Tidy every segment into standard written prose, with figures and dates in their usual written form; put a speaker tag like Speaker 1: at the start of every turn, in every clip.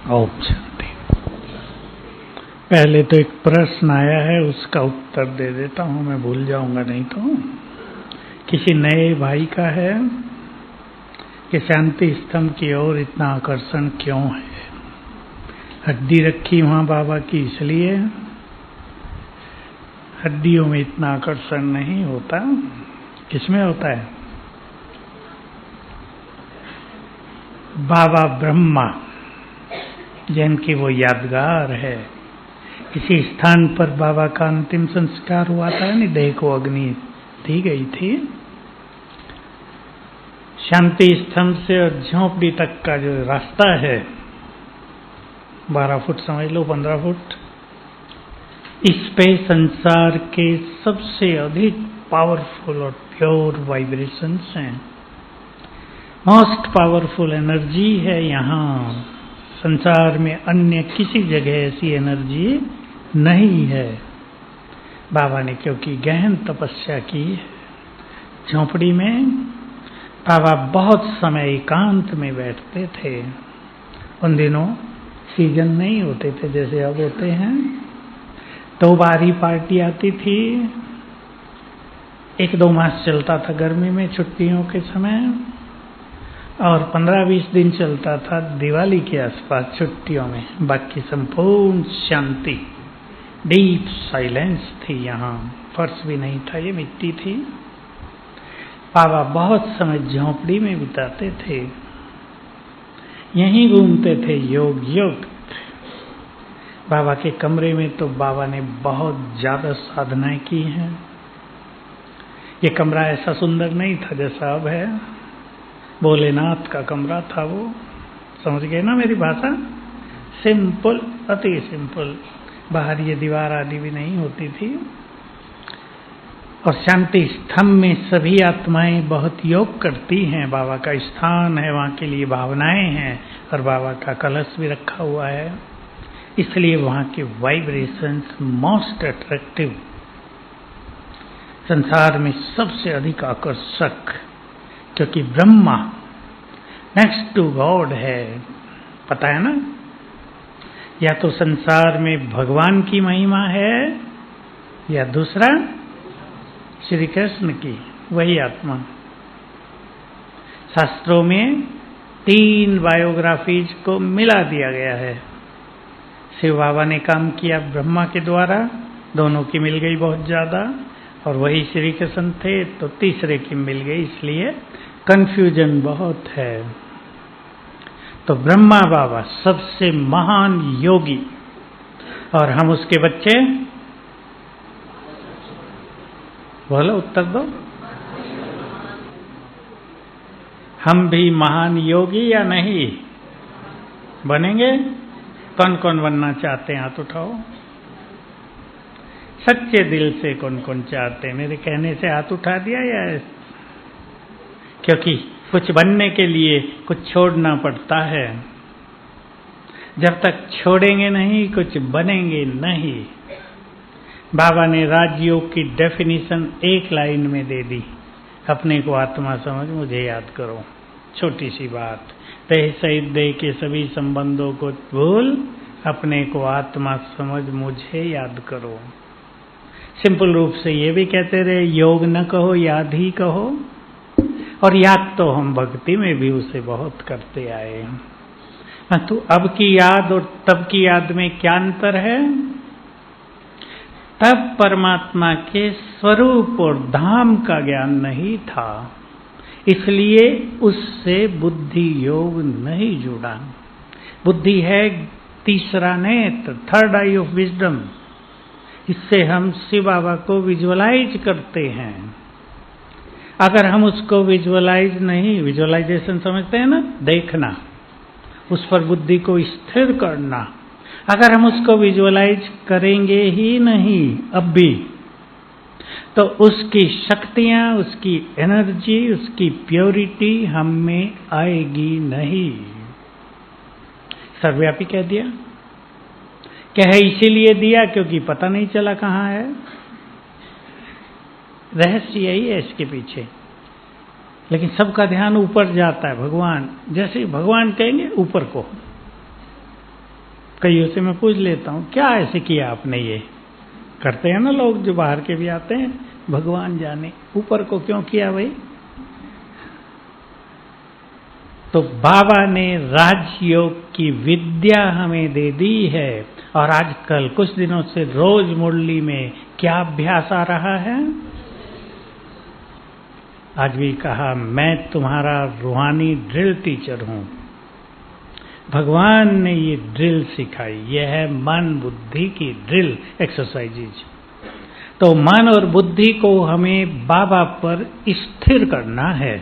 Speaker 1: ओम शांति। पहले तो एक प्रश्न आया है, उसका उत्तर दे देता हूँ, मैं भूल जाऊंगा नहीं तो। किसी नए भाई का है कि शांति स्तंभ की ओर इतना आकर्षण क्यों है? हड्डी रखी वहाँ बाबा की, इसलिए हड्डियों में इतना आकर्षण नहीं होता। किसमें होता है? बाबा ब्रह्मा जिनकी वो यादगार है, किसी स्थान पर बाबा का अंतिम संस्कार हुआ था, नहीं देह को अग्नि दी गई थी। शांति स्तंभ से और झोंपड़ी तक का जो रास्ता है 12 फुट समझ लो, 15 फुट, इस पे संसार के सबसे अधिक पावरफुल और प्योर वाइब्रेशंस हैं। मोस्ट पावरफुल एनर्जी है यहाँ। संसार में अन्य किसी जगह ऐसी एनर्जी नहीं है। बाबा ने क्योंकि गहन तपस्या की है, झोंपड़ी में बाबा बहुत समय एकांत में बैठते थे। उन दिनों सीजन नहीं होते थे जैसे अब होते हैं। 2 बार ही पार्टी आती थी। 1-2 मास चलता था गर्मी में छुट्टियों के समय, और 15-20 दिन चलता था दिवाली के आसपास छुट्टियों में। बाकी संपूर्ण शांति, डीप साइलेंस थी यहाँ। फर्श भी नहीं था, ये मिट्टी थी। बाबा बहुत समय झोंपड़ी में बिताते थे, यहीं घूमते थे योग युक्त। बाबा के कमरे में तो बाबा ने बहुत ज्यादा साधनाएं की हैं। ये कमरा ऐसा सुंदर नहीं था जैसा अब है। भोलेनाथ का कमरा था वो, समझ गए ना मेरी भाषा? सिंपल, अति सिंपल। बाहर ये दीवार आदि भी नहीं होती थी। और शांति स्तंभ में सभी आत्माएं बहुत योग करती हैं। बाबा का स्थान है, वहाँ के लिए भावनाएं हैं, और बाबा का कलश भी रखा हुआ है। इसलिए वहाँ के वाइब्रेशंस मोस्ट अट्रैक्टिव, संसार में सबसे अधिक आकर्षक, क्योंकि ब्रह्मा नेक्स्ट टू गॉड है। पता है ना? या तो संसार में भगवान की महिमा है, या दूसरा श्री कृष्ण की, वही आत्मा। शास्त्रों में 3 बायोग्राफीज को मिला दिया गया है। शिव बाबा ने काम किया ब्रह्मा के द्वारा, दोनों की मिल गई बहुत ज्यादा, और वही श्री कृष्ण थे तो तीसरे की मिल गई, इसलिए कंफ्यूजन बहुत है। तो ब्रह्मा बाबा सबसे महान योगी, और हम उसके बच्चे। बोलो, उत्तर दो। हम भी महान योगी या नहीं बनेंगे? कौन कौन बनना चाहते हैं? हाथ उठाओ। सच्चे दिल से कौन कौन चाहते हैं? मेरे कहने से हाथ उठा दिया या? क्योंकि कुछ बनने के लिए कुछ छोड़ना पड़ता है। जब तक छोड़ेंगे नहीं कुछ बनेंगे नहीं। बाबा ने राजयोग की डेफिनेशन 1 लाइन में दे दी। अपने को आत्मा समझ, मुझे याद करो। छोटी सी बात, देह सहित देह के सभी संबंधों को भूल, अपने को आत्मा समझ, मुझे याद करो। सिंपल रूप से ये भी कहते रहे, योग न कहो, याद ही कहो। और याद तो हम भक्ति में भी उसे बहुत करते आए हैं। तो अब की याद और तब की याद में क्या अंतर है? तब परमात्मा के स्वरूप और धाम का ज्ञान नहीं था, इसलिए उससे बुद्धि योग नहीं जुड़ा। बुद्धि है तीसरा नेत्र, 3rd आई ऑफ विजडम। इससे हम शिव बाबा को विजुअलाइज करते हैं। अगर हम उसको विजुअलाइज नहीं, विजुअलाइजेशन समझते हैं ना, देखना, उस पर बुद्धि को स्थिर करना। अगर हम उसको विजुअलाइज करेंगे ही नहीं अब भी, तो उसकी शक्तियां, उसकी एनर्जी, उसकी प्योरिटी हम में आएगी नहीं। सर्वव्यापी कह दिया। क्या है? इसीलिए दिया क्योंकि पता नहीं चला कहाँ है। रहस्य यही है इसके पीछे। लेकिन सबका ध्यान ऊपर जाता है। भगवान, जैसे भगवान कहेंगे ऊपर को, कईयों से मैं पूछ लेता हूँ, क्या ऐसे किया आपने? ये करते हैं ना लोग जो बाहर के भी आते हैं, भगवान जाने ऊपर को क्यों किया भाई। तो बाबा ने राजयोग की विद्या हमें दे दी है, और आजकल कुछ दिनों से रोज मुरली में क्या अभ्यास आ रहा है? आज भी कहा, मैं तुम्हारा रूहानी ड्रिल टीचर हूं। भगवान ने ये ड्रिल सिखाई, यह है मन बुद्धि की ड्रिल एक्सरसाइजेज। तो मन और बुद्धि को हमें बाबा पर स्थिर करना है।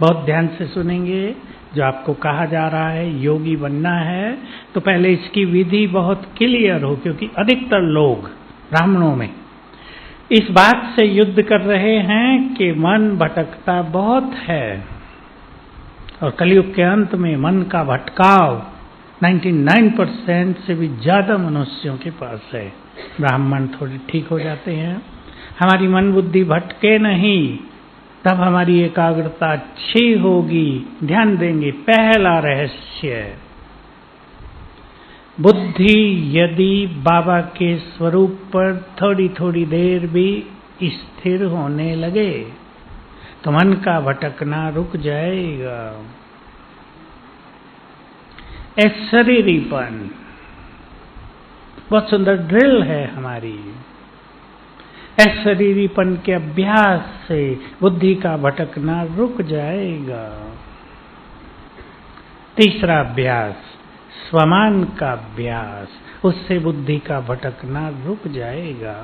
Speaker 1: बहुत ध्यान से सुनेंगे जो आपको कहा जा रहा है। योगी बनना है तो पहले इसकी विधि बहुत क्लियर हो, क्योंकि अधिकतर लोग ब्राह्मणों में इस बात से युद्ध कर रहे हैं कि मन भटकता बहुत है, और कलयुग के अंत में मन का भटकाव 99% से भी ज्यादा मनुष्यों के पास है। ब्राह्मण थोड़े ठीक हो जाते हैं, हमारी मन बुद्धि भटके नहीं, तब हमारी एकाग्रता अच्छी होगी, ध्यान देंगे। पहला रहस्य, बुद्धि यदि बाबा के स्वरूप पर थोड़ी थोड़ी देर भी स्थिर होने लगे तो मन का भटकना रुक जाएगा। शरीरीपन बहुत सुंदर ड्रिल है हमारी। शरीरीपन के अभ्यास से बुद्धि का भटकना रुक जाएगा। तीसरा अभ्यास, स्वमान का अभ्यास, उससे बुद्धि का भटकना रुक जाएगा।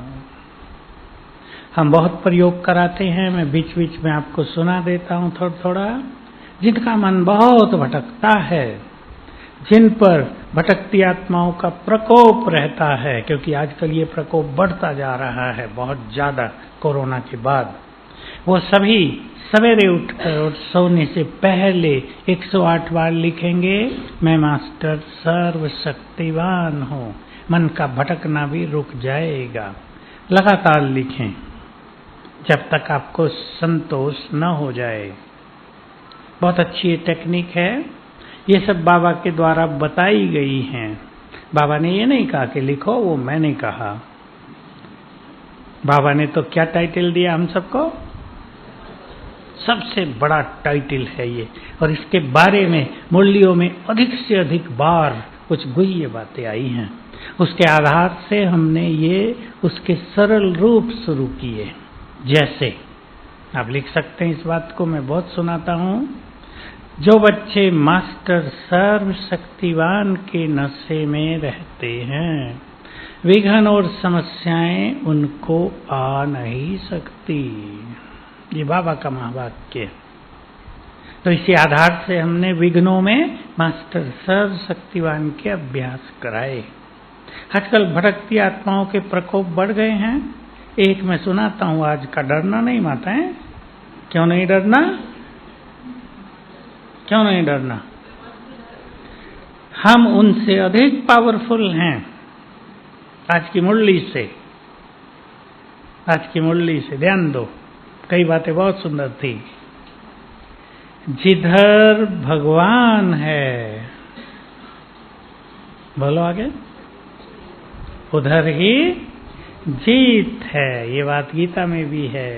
Speaker 1: हम बहुत प्रयोग कराते हैं, मैं बीच बीच में आपको सुना देता हूं थोड़ा थोड़ा। जिनका मन बहुत भटकता है, जिन पर भटकती आत्माओं का प्रकोप रहता है, क्योंकि आजकल ये प्रकोप बढ़ता जा रहा है बहुत ज्यादा कोरोना के बाद, वो सभी सवेरे उठकर और सोने से पहले 108 बार लिखेंगे, मैं मास्टर सर्वशक्तिवान हूँ। मन का भटकना भी रुक जाएगा। लगातार लिखें जब तक आपको संतोष न हो जाए। बहुत अच्छी टेक्निक है, ये सब बाबा के द्वारा बताई गई हैं। बाबा ने ये नहीं कहा कि लिखो, वो मैंने कहा। बाबा ने तो क्या टाइटल दिया हम सबको? सबसे बड़ा टाइटल है ये, और इसके बारे में मुरलियों में अधिक से अधिक बार कुछ गुह्य बातें आई हैं। उसके आधार से हमने ये उसके सरल रूप शुरू किए। जैसे आप लिख सकते हैं, इस बात को मैं बहुत सुनाता हूं, जो बच्चे मास्टर सर्वशक्तिवान के नशे में रहते हैं, विघ्न और समस्याएं उनको आ नहीं सकती। ये बाबा का महावाक्य। तो इसी आधार से हमने विघ्नों में मास्टर सर्वशक्तिवान के अभ्यास कराए। आजकल भटकती आत्माओं के प्रकोप बढ़ गए हैं। एक मैं सुनाता हूं आज का, डरना नहीं माता है। क्यों नहीं डरना? क्यों नहीं डरना? हम उनसे अधिक पावरफुल हैं। आज की मुरली से, आज की मुरली से ध्यान दो, कई बातें बहुत सुंदर थी। जिधर भगवान है, बोलो आगे, उधर ही जीत है। ये बात गीता में भी है,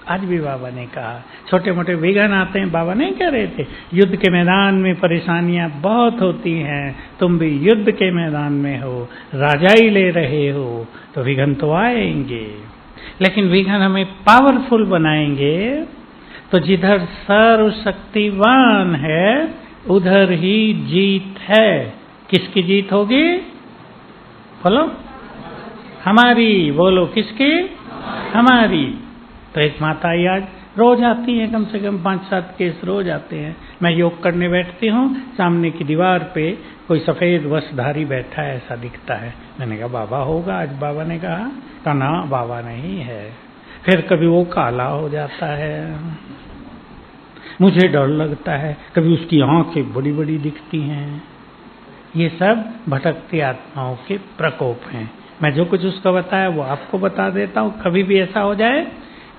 Speaker 1: आज भी बाबा ने कहा। छोटे मोटे विघ्न आते हैं, बाबा नहीं कह रहे थे, युद्ध के मैदान में परेशानियां बहुत होती हैं, तुम भी युद्ध के मैदान में हो, राजाई ले रहे हो, तो विघ्न तो आएंगे, लेकिन विघ्न हमें पावरफुल बनाएंगे। तो जिधर सर्वशक्तिवान है उधर ही जीत है। किसकी जीत होगी? बोलो, हमारी। बोलो, किसकी? हमारी। तो एक माता आज रोज आती है, कम से कम 5-7 केस रोज आते हैं। मैं योग करने बैठती हूँ, सामने की दीवार पे कोई सफेद वस्त्रधारी बैठा है, ऐसा दिखता है। मैंने कहा बाबा होगा आज। बाबा ने कहा ना, बाबा नहीं है। फिर कभी वो काला हो जाता है, मुझे डर लगता है, कभी उसकी आंखें बड़ी बड़ी दिखती हैं। ये सब भटकती आत्माओं के प्रकोप हैं। मैं जो कुछ उसका बताया वो आपको बता देता हूँ। कभी भी ऐसा हो जाए,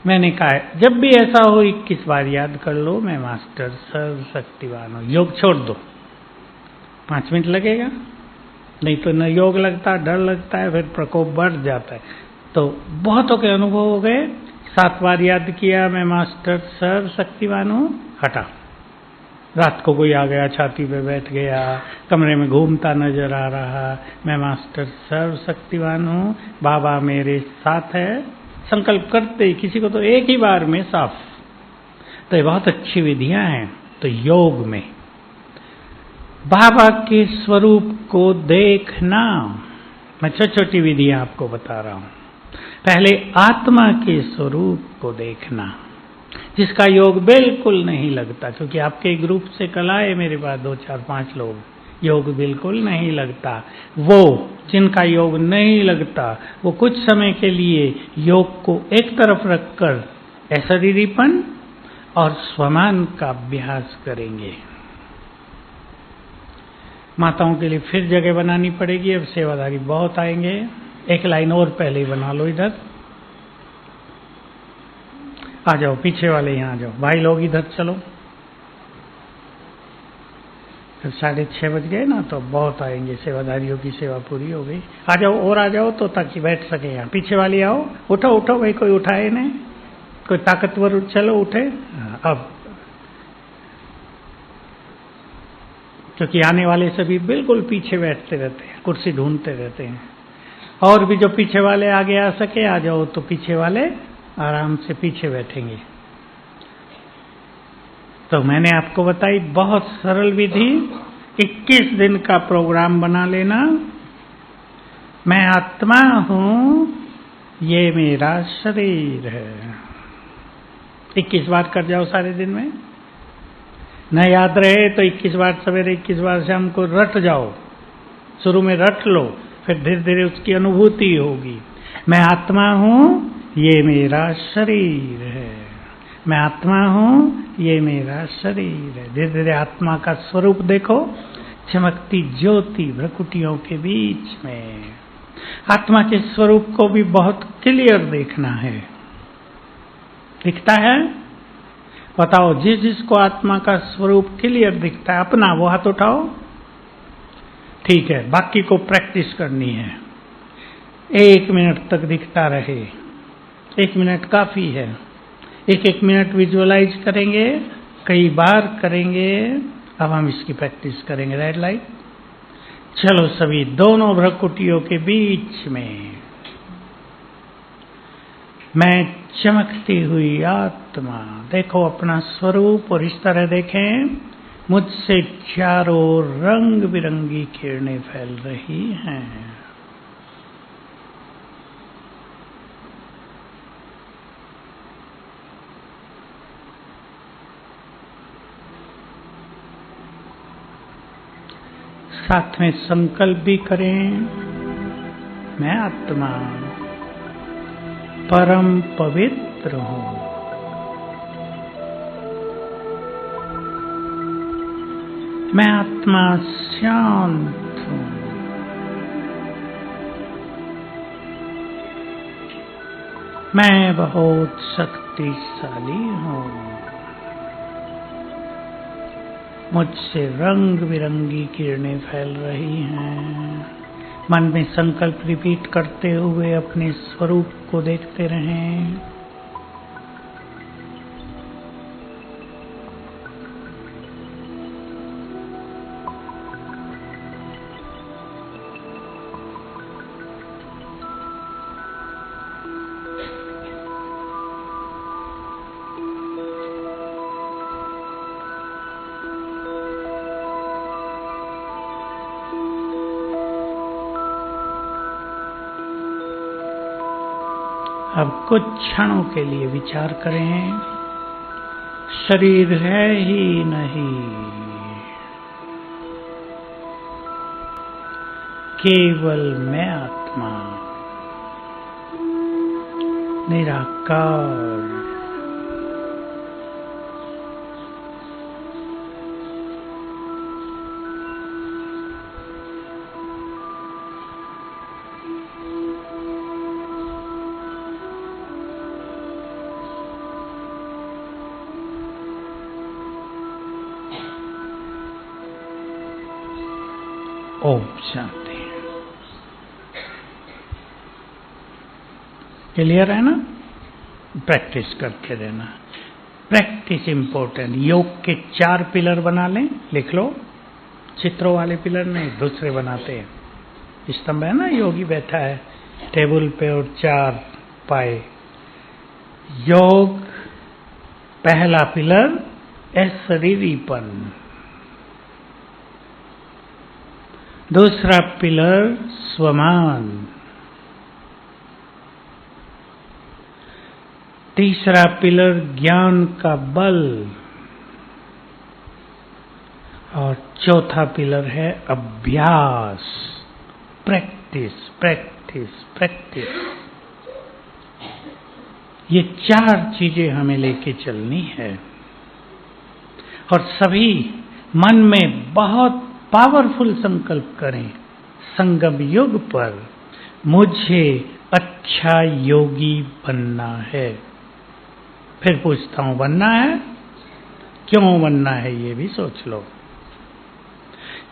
Speaker 1: मैंने कहा जब भी ऐसा हो 21 बार याद कर लो, मैं मास्टर सर्वशक्तिवान हूँ। योग छोड़ दो, 5 मिनट लगेगा, नहीं तो न योग लगता, डर लगता है, फिर प्रकोप बढ़ जाता है। तो बहुतों के अनुभव हो गए। 7 बार याद किया, मैं मास्टर सर्वशक्तिमान हूँ, हटा। रात को कोई आ गया, छाती पे बैठ गया, कमरे में घूमता नजर आ रहा, मैं मास्टर सर्वशक्तिमान हूँ, बाबा मेरे साथ है, संकल्प करते ही किसी को तो एक ही बार में साफ। तो ये बहुत अच्छी विधियां हैं। तो योग में बाबा के स्वरूप को देखना, मैं छोटी छोटी विधियां आपको बता रहा हूं। पहले आत्मा के स्वरूप को देखना, जिसका योग बिल्कुल नहीं लगता, क्योंकि आपके ग्रुप से कल आए मेरे पास 2, 4, 5 लोग, योग बिल्कुल नहीं लगता। वो जिनका योग नहीं लगता, वो कुछ समय के लिए योग को एक तरफ रखकर अशरीरीपन और स्वमान का अभ्यास करेंगे। माताओं के लिए फिर जगह बनानी पड़ेगी, अब सेवादारी बहुत आएंगे। एक लाइन और पहले ही बना लो, इधर आ जाओ, पीछे वाले यहाँ आ जाओ, भाई लोग इधर चलो। 6:30 बज गए ना, तो बहुत आएंगे, सेवादारियों की सेवा पूरी हो गई। आ जाओ और आ जाओ, तो ताकि बैठ सके यहाँ। पीछे वाली आओ, उठो उठो भाई, कोई उठाए नहीं, कोई ताकतवर चलो उठे। अब क्योंकि आने वाले सभी बिल्कुल पीछे बैठते रहते हैं, कुर्सी ढूंढते रहते हैं। और भी जो पीछे वाले आगे आ सके आ जाओ, तो पीछे वाले आराम से पीछे बैठेंगे। तो मैंने आपको बताई बहुत सरल विधि। 21 दिन का प्रोग्राम बना लेना। मैं आत्मा हूं, ये मेरा शरीर है, 21 बार कर जाओ सारे दिन में। न याद रहे तो 21 बार सवेरे, 21 बार शाम को रट जाओ। शुरू में रट लो, फिर धीरे धीरे उसकी अनुभूति होगी। मैं आत्मा हूं, ये मेरा शरीर है। मैं आत्मा हूं, ये मेरा शरीर है। धीरे धीरे आत्मा का स्वरूप देखो, चमकती ज्योति भ्रकुटियों के बीच में। आत्मा के स्वरूप को भी बहुत क्लियर देखना है। दिखता है? बताओ, जिस जिसको आत्मा का स्वरूप क्लियर दिखता है, अपना वो हाथ उठाओ। ठीक है, बाकी को प्रैक्टिस करनी है। 1 मिनट तक दिखता रहे, 1 मिनट काफी है। 1-1 मिनट विजुअलाइज करेंगे, कई बार करेंगे। अब हम इसकी प्रैक्टिस करेंगे। रेड लाइट, चलो सभी, दोनों भ्रकुटियों के बीच में मैं चमकती हुई आत्मा, देखो अपना स्वरूप, और इस तरह देखें मुझसे चारों रंग बिरंगी किरणें फैल रही हैं। साथ में संकल्प भी करें, मैं आत्मा परम पवित्र हूं। मैं आत्मा शांत हूं। मैं बहुत शक्तिशाली हूं। मुझसे रंग बिरंगी किरणें फैल रही हैं। मन में संकल्प रिपीट करते हुए अपने स्वरूप को देखते रहें। अब कुछ क्षणों के लिए विचार करें, शरीर है ही नहीं, केवल मैं आत्मा, निराकार। ओम शांति। क्लियर है ना? प्रैक्टिस करके रहना, प्रैक्टिस इंपॉर्टेंट। योग के 4 पिलर बना लें, लिख लो। चित्रों वाले पिलर नहीं, दूसरे बनाते हैं। स्तंभ है ना, योगी बैठा है टेबल पे और 4 पाए। योग पहला पिलर अशरीरीपन, दूसरा पिलर स्वमान, तीसरा पिलर ज्ञान का बल, और चौथा पिलर है अभ्यास, प्रैक्टिस प्रैक्टिस प्रैक्टिस। ये 4 चीजें हमें लेके चलनी है, और सभी मन में बहुत पावरफुल संकल्प करें संगम युग पर, मुझे अच्छा योगी बनना है। फिर पूछता हूं, बनना है? क्यों बनना है ये भी सोच लो।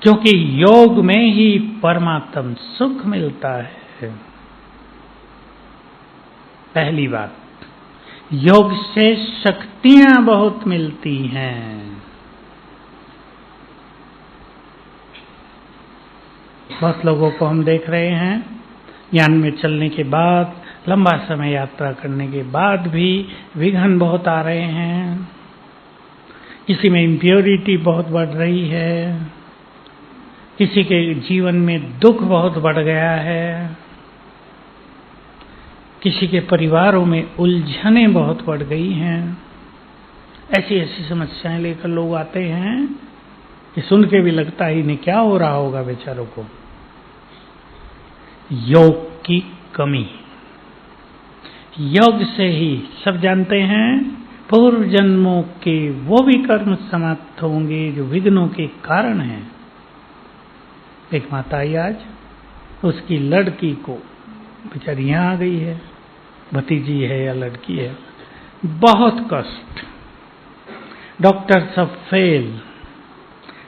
Speaker 1: क्योंकि योग में ही परमात्म सुख मिलता है। पहली बात, योग से शक्तियां बहुत मिलती हैं। बहुत लोगों को हम देख रहे हैं, ज्ञान में चलने के बाद, लंबा समय यात्रा करने के बाद भी विघ्न बहुत आ रहे हैं। किसी में इम्प्योरिटी बहुत बढ़ रही है, किसी के जीवन में दुख बहुत बढ़ गया है, किसी के परिवारों में उलझनें बहुत बढ़ गई हैं। ऐसी ऐसी समस्याएं लेकर लोग आते हैं कि सुन के भी लगता ही नहीं क्या हो रहा होगा बेचारों को। योग की कमी। योग से ही सब जानते हैं पूर्व जन्मों के वो भी कर्म समाप्त होंगे जो विघ्नों के कारण हैं। एक माता आई आज, उसकी लड़की को, बेचारी यहाँ आ गई है, भतीजी है या लड़की है, बहुत कष्ट, डॉक्टर सब फेल,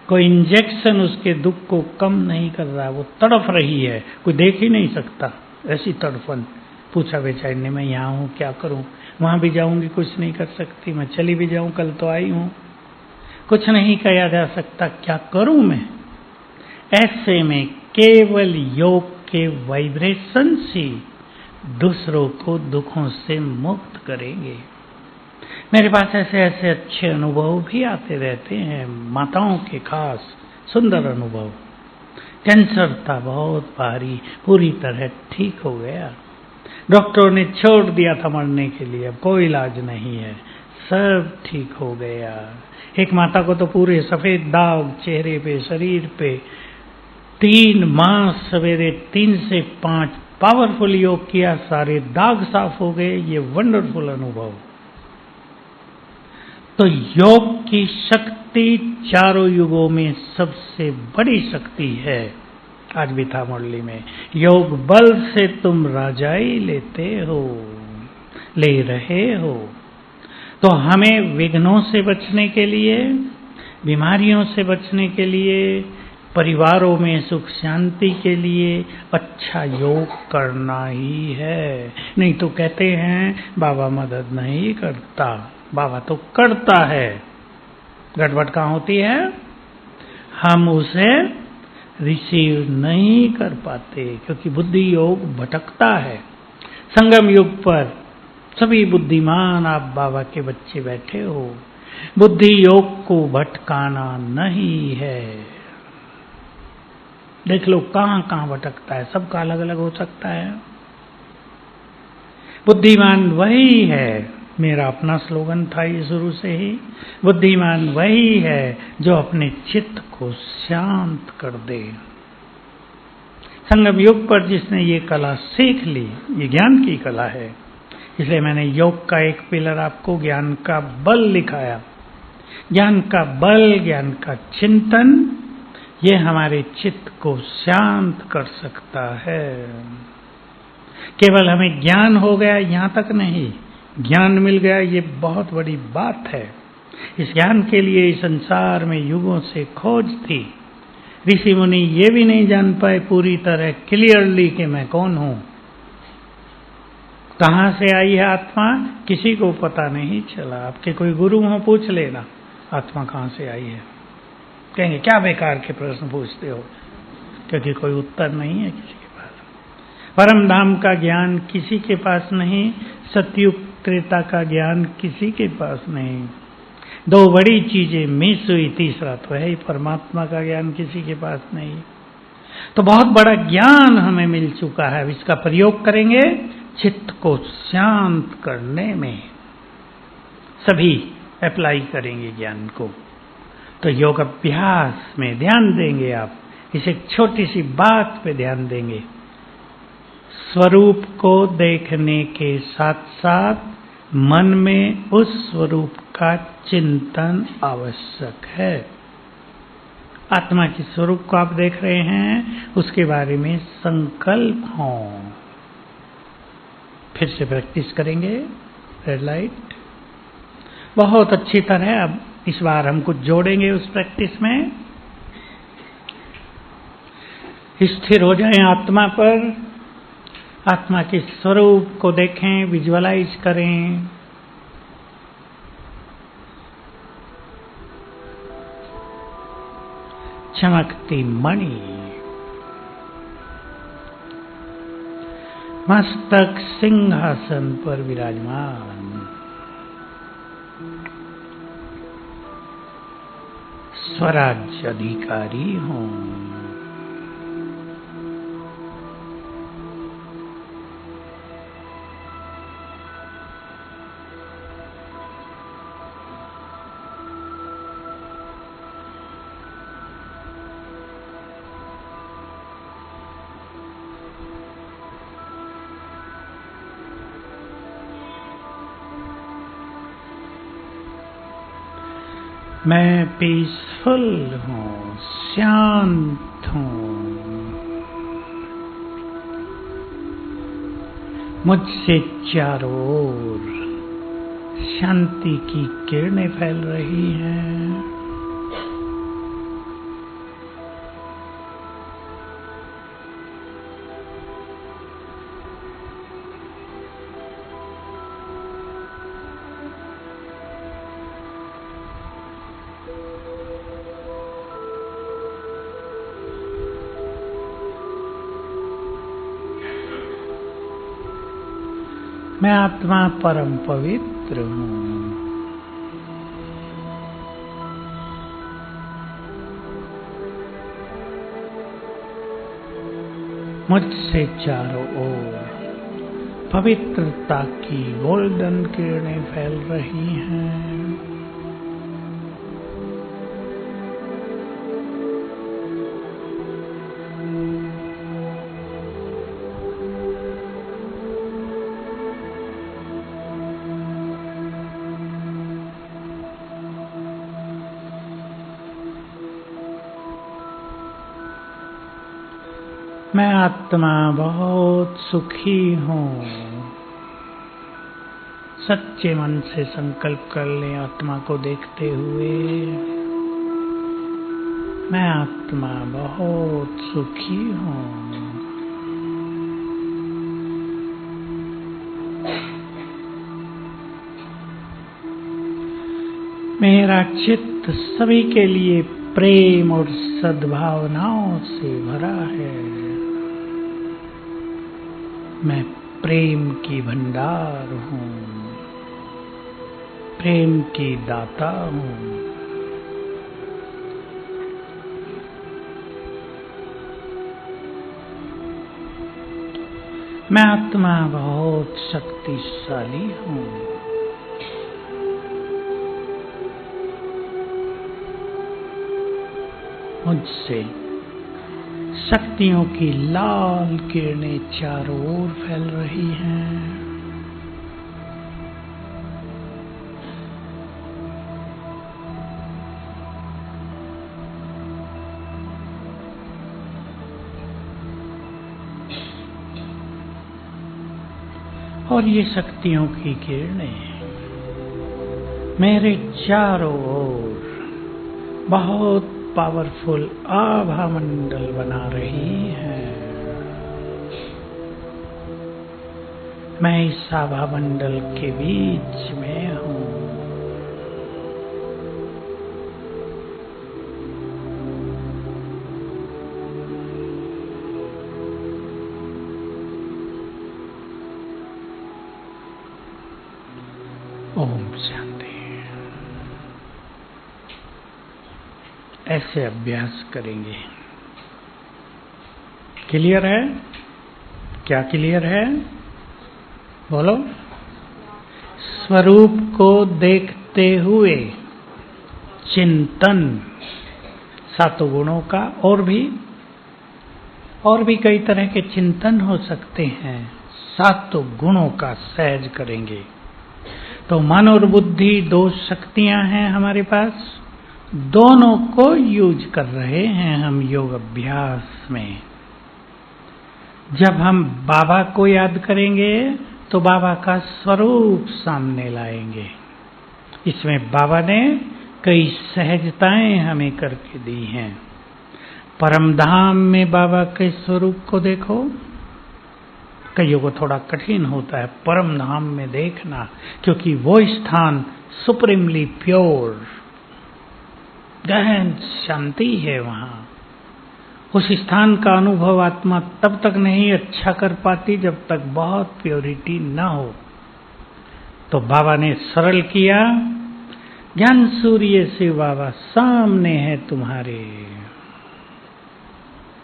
Speaker 1: कोई इंजेक्शन उसके दुख को कम नहीं कर रहा, वो तड़फ रही है, कोई देख ही नहीं सकता, ऐसी तड़फन। पूछा बेचारी ने, मैं यहाँ हूँ क्या करूँ? वहां भी जाऊंगी कुछ नहीं कर सकती, मैं चली भी जाऊं, कल तो आई हूँ, कुछ नहीं किया जा सकता, क्या करूं मैं? ऐसे में केवल योग के वाइब्रेशन ही दूसरों को दुखों से मुक्त करेंगे। मेरे पास ऐसे ऐसे अच्छे अनुभव भी आते रहते हैं, माताओं के खास सुंदर अनुभव। कैंसर था बहुत भारी, पूरी तरह ठीक हो गया, डॉक्टरों ने छोड़ दिया था मरने के लिए, अब कोई इलाज नहीं है, सब ठीक हो गया। एक माता को तो पूरे सफेद दाग चेहरे पे, शरीर पे, 3 मास सवेरे 3 से 5 पावरफुल योग किया, सारे दाग साफ हो गए। ये वंडरफुल अनुभव। तो योग की शक्ति चारों युगों में सबसे बड़ी शक्ति है। आज भी था मुरली में, योग बल से तुम राजाई लेते हो, ले रहे हो। तो हमें विघ्नों से बचने के लिए, बीमारियों से बचने के लिए, परिवारों में सुख शांति के लिए अच्छा योग करना ही है। नहीं तो कहते हैं बाबा मदद नहीं करता, बाबा तो करता है। गड़बड़ कहाँ होती है? हम उसे रिसीव नहीं कर पाते, क्योंकि बुद्धि योग भटकता है। संगम युग पर सभी बुद्धिमान आप बाबा के बच्चे बैठे हो, बुद्धि योग को भटकाना नहीं है। देख लो कहां कहां भटकता है, सबका अलग अलग हो सकता है। बुद्धिमान वही है, मेरा अपना स्लोगन था ये शुरू से ही, बुद्धिमान वही है जो अपने चित्त को शांत कर दे। संगम युग पर जिसने ये कला सीख ली, ये ज्ञान की कला है, इसलिए मैंने योग का एक पिलर आपको ज्ञान का बल लिखाया। ज्ञान का बल, ज्ञान का चिंतन, ये हमारे चित्त को शांत कर सकता है। केवल हमें ज्ञान हो गया यहां तक नहीं, ज्ञान मिल गया ये बहुत बड़ी बात है। इस ज्ञान के लिए इस संसार में युगों से खोज थी। ऋषि मुनि ये भी नहीं जान पाए पूरी तरह क्लियरली कि मैं कौन हूं। कहाँ से आई है आत्मा, किसी को पता नहीं चला। आपके कोई गुरु हो, पूछ लेना आत्मा कहाँ से आई है, कहेंगे क्या बेकार के प्रश्न पूछते हो, क्योंकि कोई उत्तर नहीं है किसी के पास। परम धाम का ज्ञान किसी के पास नहीं, सतयुग त्रेता का ज्ञान किसी के पास नहीं। दो बड़ी चीजें मिस हुई, तीसरा तो है ही परमात्मा का ज्ञान किसी के पास नहीं। तो बहुत बड़ा ज्ञान हमें मिल चुका है, अब इसका प्रयोग करेंगे चित्त को शांत करने में। सभी अप्लाई करेंगे ज्ञान को। तो योग अभ्यास में ध्यान देंगे आप, इसे एक छोटी सी बात पे ध्यान देंगे। स्वरूप को देखने के साथ साथ मन में उस स्वरूप का चिंतन आवश्यक है। आत्मा के स्वरूप को आप देख रहे हैं, उसके बारे में संकल्प हो। फिर से प्रैक्टिस करेंगे। रेड लाइट बहुत अच्छी तरह। अब इस बार हम कुछ जोड़ेंगे उस प्रैक्टिस में। स्थिर हो जाएं आत्मा पर, आत्मा के स्वरूप को देखें, विजुअलाइज करें। चमकती मणि, मस्तक सिंहासन पर विराजमान, स्वराज्य अधिकारी हों। मैं पीसफुल हूँ, शांत हूँ। मुझसे चारों ओर शांति की किरणें फैल रही हैं। मैं आत्मा परम पवित्र हूँ। मुझसे चारों ओर पवित्रता की गोल्डन किरणें फैल रही हैं। मैं आत्मा बहुत सुखी हूँ। सच्चे मन से संकल्प कर लें आत्मा को देखते हुए। मैं आत्मा बहुत सुखी हूँ। मेरा चित्त सभी के लिए प्रेम और सद्भावनाओं से भरा है। मैं प्रेम की भंडार हूँ, प्रेम की दाता हूँ। मैं आत्मा बहुत शक्तिशाली हूँ। मुझसे शक्तियों की लाल किरणें चारों ओर फैल रही हैं। और ये शक्तियों की किरणें मेरे चारों ओर बहुत पावरफुल आभा मंडल बना रही है। मैं इस आभा मंडल के बीच में हूँ। ओम शांति। ऐसे अभ्यास करेंगे। क्लियर है? क्या क्लियर है? बोलो। स्वरूप को देखते हुए चिंतन, सातों गुणों का और भी कई तरह के चिंतन हो सकते हैं। सातों गुणों का सहज करेंगे। तो मन और बुद्धि दो शक्तियां हैं हमारे पास, दोनों को यूज कर रहे हैं हम योग अभ्यास में। जब हम बाबा को याद करेंगे तो बाबा का स्वरूप सामने लाएंगे। इसमें बाबा ने कई सहजताएं हमें करके दी हैं। परम धाम में बाबा के स्वरूप को देखो। कईयों को थोड़ा कठिन होता है परम धाम में देखना, क्योंकि वो स्थान सुप्रीमली प्योर, गहन शांति है वहां। उस स्थान का अनुभव आत्मा तब तक नहीं अच्छा कर पाती जब तक बहुत प्योरिटी न हो। तो बाबा ने सरल किया, ज्ञान सूर्य से बाबा सामने है तुम्हारे,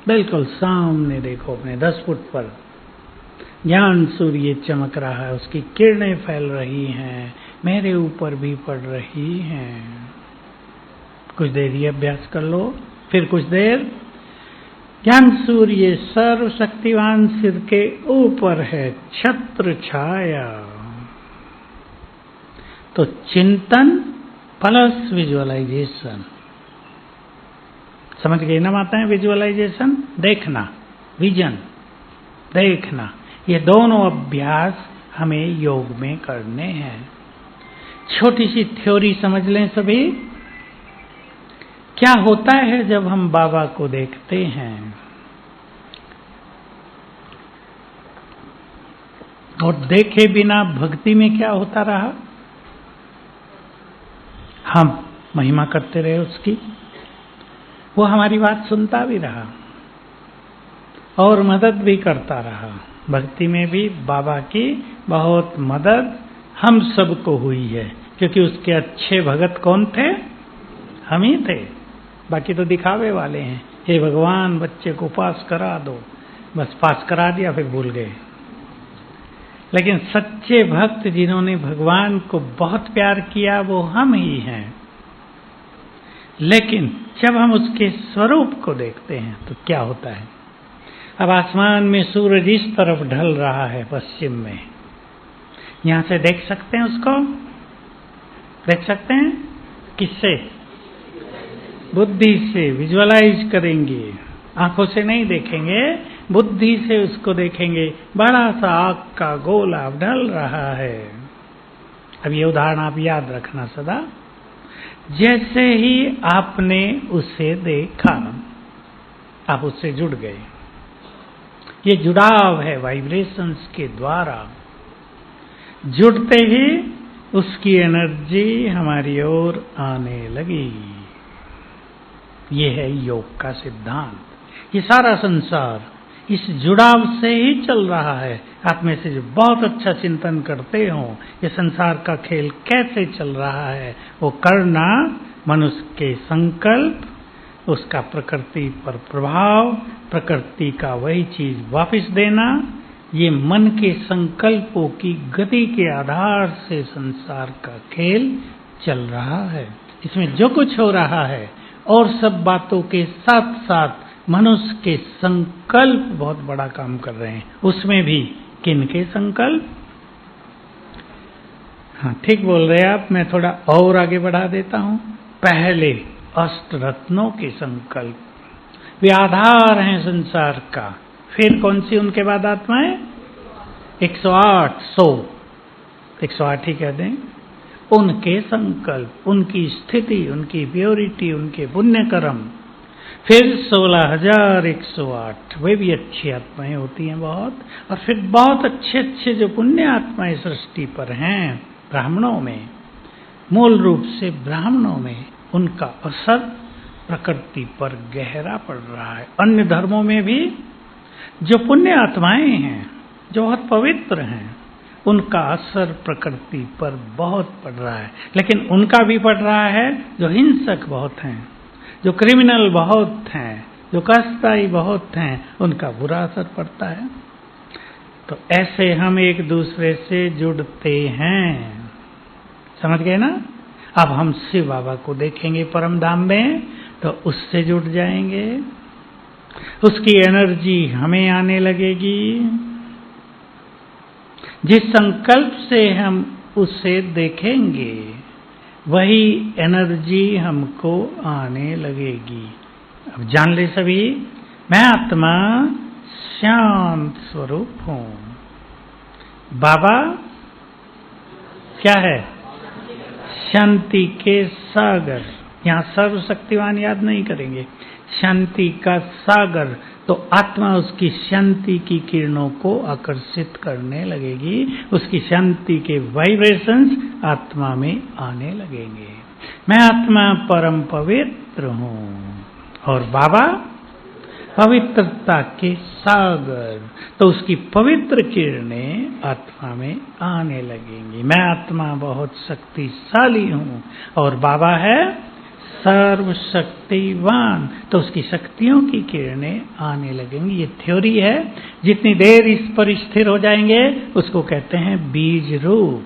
Speaker 1: बिल्कुल सामने देखो। अपने 10 फुट पर ज्ञान सूर्य चमक रहा है, उसकी किरणें फैल रही हैं, मेरे ऊपर भी पड़ रही हैं। कुछ देर ये अभ्यास कर लो, फिर कुछ देर ज्ञान सूर्य सर्वशक्तिवान सिर के ऊपर है, छत्र छाया। तो चिंतन प्लस विजुअलाइजेशन, समझ गए ना माताएं? विजुअलाइजेशन देखना, विजन देखना, ये दोनों अभ्यास हमें योग में करने हैं। छोटी सी थ्योरी समझ लें सभी। क्या होता है जब हम बाबा को देखते हैं और देखे बिना भक्ति में क्या होता रहा? हम महिमा करते रहे उसकी, वो हमारी बात सुनता भी रहा और मदद भी करता रहा। भक्ति में भी बाबा की बहुत मदद हम सबको हुई है, क्योंकि उसके अच्छे भगत कौन थे? हम ही थे। बाकी तो दिखावे वाले हैं, हे भगवान बच्चे को पास करा दो, बस पास करा दिया फिर भूल गए। लेकिन सच्चे भक्त जिन्होंने भगवान को बहुत प्यार किया वो हम ही हैं। लेकिन जब हम उसके स्वरूप को देखते हैं तो क्या होता है? अब आसमान में सूरज इस तरफ ढल रहा है, पश्चिम में, यहां से देख सकते हैं उसको? देख सकते हैं? किससे? बुद्धि से विजुअलाइज करेंगे, आंखों से नहीं देखेंगे, बुद्धि से उसको देखेंगे। बड़ा सा आग का गोला ढल रहा है। अब ये उदाहरण आप याद रखना सदा। जैसे ही आपने उसे देखा, आप उससे जुड़ गए। ये जुड़ाव है वाइब्रेशंस के द्वारा। जुड़ते ही उसकी एनर्जी हमारी ओर आने लगी। ये है योग का सिद्धांत। ये सारा संसार इस जुड़ाव से ही चल रहा है। आप में से जो बहुत अच्छा चिंतन करते हो ये संसार का खेल कैसे चल रहा है, वो करना, मनुष्य के संकल्प, उसका प्रकृति पर प्रभाव, प्रकृति का वही चीज वापस देना, ये मन के संकल्पों की गति के आधार से संसार का खेल चल रहा है। इसमें जो कुछ हो रहा है और सब बातों के साथ साथ मनुष्य के संकल्प बहुत बड़ा काम कर रहे हैं। उसमें भी किन के संकल्प? हाँ ठीक बोल रहे हैं आप। मैं थोड़ा और आगे बढ़ा देता हूं। पहले अष्ट रत्नों के संकल्प, वे आधार हैं संसार का। फिर कौन सी उनके बाद आत्माएं? 108, 108 ही कह दें। उनके संकल्प, उनकी स्थिति, उनकी प्योरिटी, उनके पुण्य कर्म, फिर 16,108 वे भी अच्छी आत्माएं होती हैं बहुत। और फिर बहुत अच्छे अच्छे जो पुण्य आत्माएं सृष्टि पर हैं ब्राह्मणों में, मूल रूप से ब्राह्मणों में उनका असर प्रकृति पर गहरा पड़ रहा है। अन्य धर्मों में भी जो पुण्य आत्माएं हैं, जो बहुत पवित्र हैं, उनका असर प्रकृति पर बहुत पड़ रहा है। लेकिन उनका भी पड़ रहा है जो हिंसक बहुत हैं, जो क्रिमिनल बहुत हैं, जो कष्टदायी बहुत हैं, उनका बुरा असर पड़ता है। तो ऐसे हम एक दूसरे से जुड़ते हैं, समझ गए ना। अब हम शिव बाबा को देखेंगे परम धाम में तो उससे जुड़ जाएंगे, उसकी एनर्जी हमें आने लगेगी। जिस संकल्प से हम उसे देखेंगे वही एनर्जी हमको आने लगेगी। अब जान ले सभी, मैं आत्मा शांत स्वरूप हूं। बाबा क्या है? शांति के सागर। यहां सर्वशक्तिवान याद नहीं करेंगे, शांति का सागर। तो आत्मा उसकी शांति की किरणों को आकर्षित करने लगेगी, उसकी शांति के वाइब्रेशंस आत्मा में आने लगेंगे। मैं आत्मा परम पवित्र हूं और बाबा पवित्रता के सागर। तो उसकी पवित्र किरणें आत्मा में आने लगेंगी। मैं आत्मा बहुत शक्तिशाली हूं और बाबा है सर्वशक्तिवान। तो उसकी शक्तियों की किरणें आने लगेंगी। ये थ्योरी है। जितनी देर इस पर स्थिर हो जाएंगे उसको कहते हैं बीज रूप।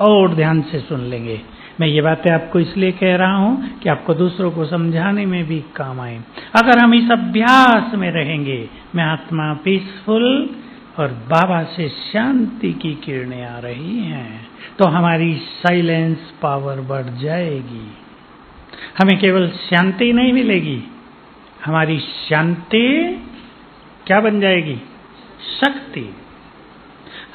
Speaker 1: और ध्यान से सुन लेंगे, मैं ये बातें आपको इसलिए कह रहा हूं कि आपको दूसरों को समझाने में भी काम आए। अगर हम इस अभ्यास में रहेंगे, मैं आत्मा पीसफुल और बाबा से शांति की किरणें आ रही हैं, तो हमारी साइलेंस पावर बढ़ जाएगी। हमें केवल शांति नहीं मिलेगी, हमारी शांति क्या बन जाएगी? शक्ति।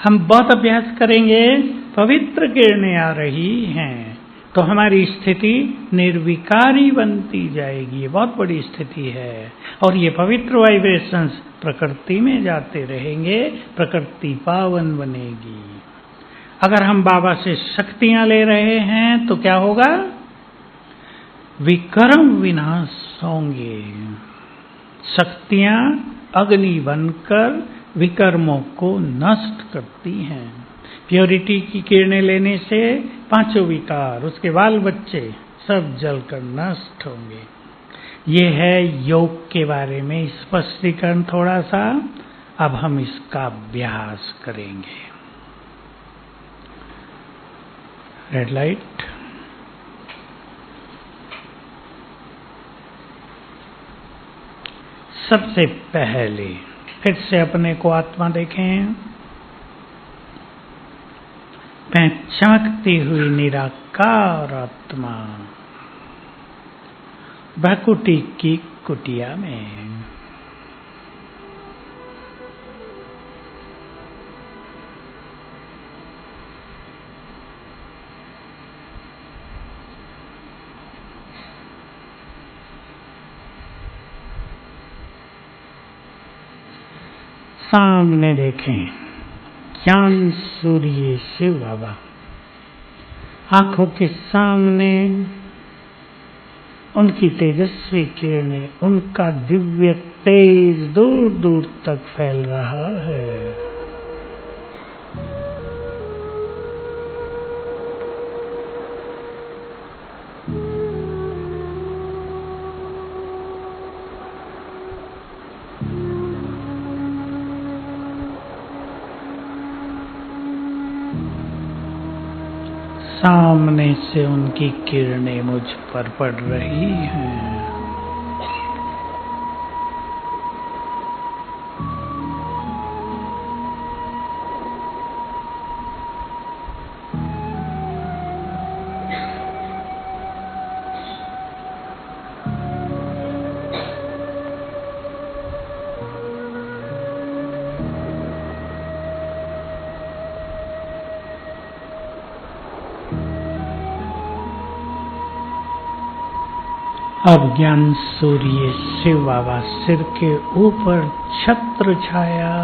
Speaker 1: हम बहुत अभ्यास करेंगे, पवित्र किरणें आ रही हैं, तो हमारी स्थिति निर्विकारी बनती जाएगी। ये बहुत बड़ी स्थिति है। और ये पवित्र वाइब्रेशंस प्रकृति में जाते रहेंगे, प्रकृति पावन बनेगी। अगर हम बाबा से शक्तियां ले रहे हैं तो क्या होगा? विकर्म विनाश होंगे। शक्तियां अग्नि बनकर विकर्मों को नष्ट करती हैं। प्योरिटी की किरणें लेने से पांचों विकार, उसके बाल बच्चे सब जलकर नष्ट होंगे। ये है योग के बारे में स्पष्टीकरण थोड़ा सा। अब हम इसका अभ्यास करेंगे। Red light. सबसे पहले फिर से अपने को आत्मा देखें। मैं चमकती हुई निराकार आत्मा भकुटी की कुटिया में। सामने देखें ज्ञान सूर्य शिव बाबा, आंखों के सामने उनकी तेजस्वी किरणें, उनका दिव्य तेज दूर दूर तक फैल रहा है। सामने से उनकी किरणें मुझ पर पड़ रही हैं। अब ज्ञान सूर्य शिव बाबा सिर के ऊपर छत्र छाया,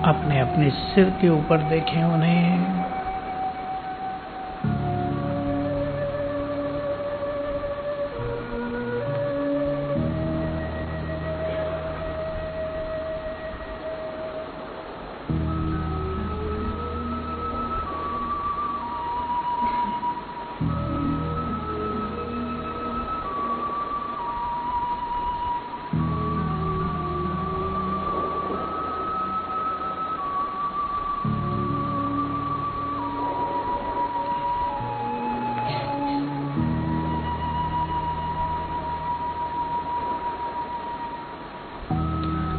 Speaker 1: अपने अपने सिर के ऊपर देखें उन्हें।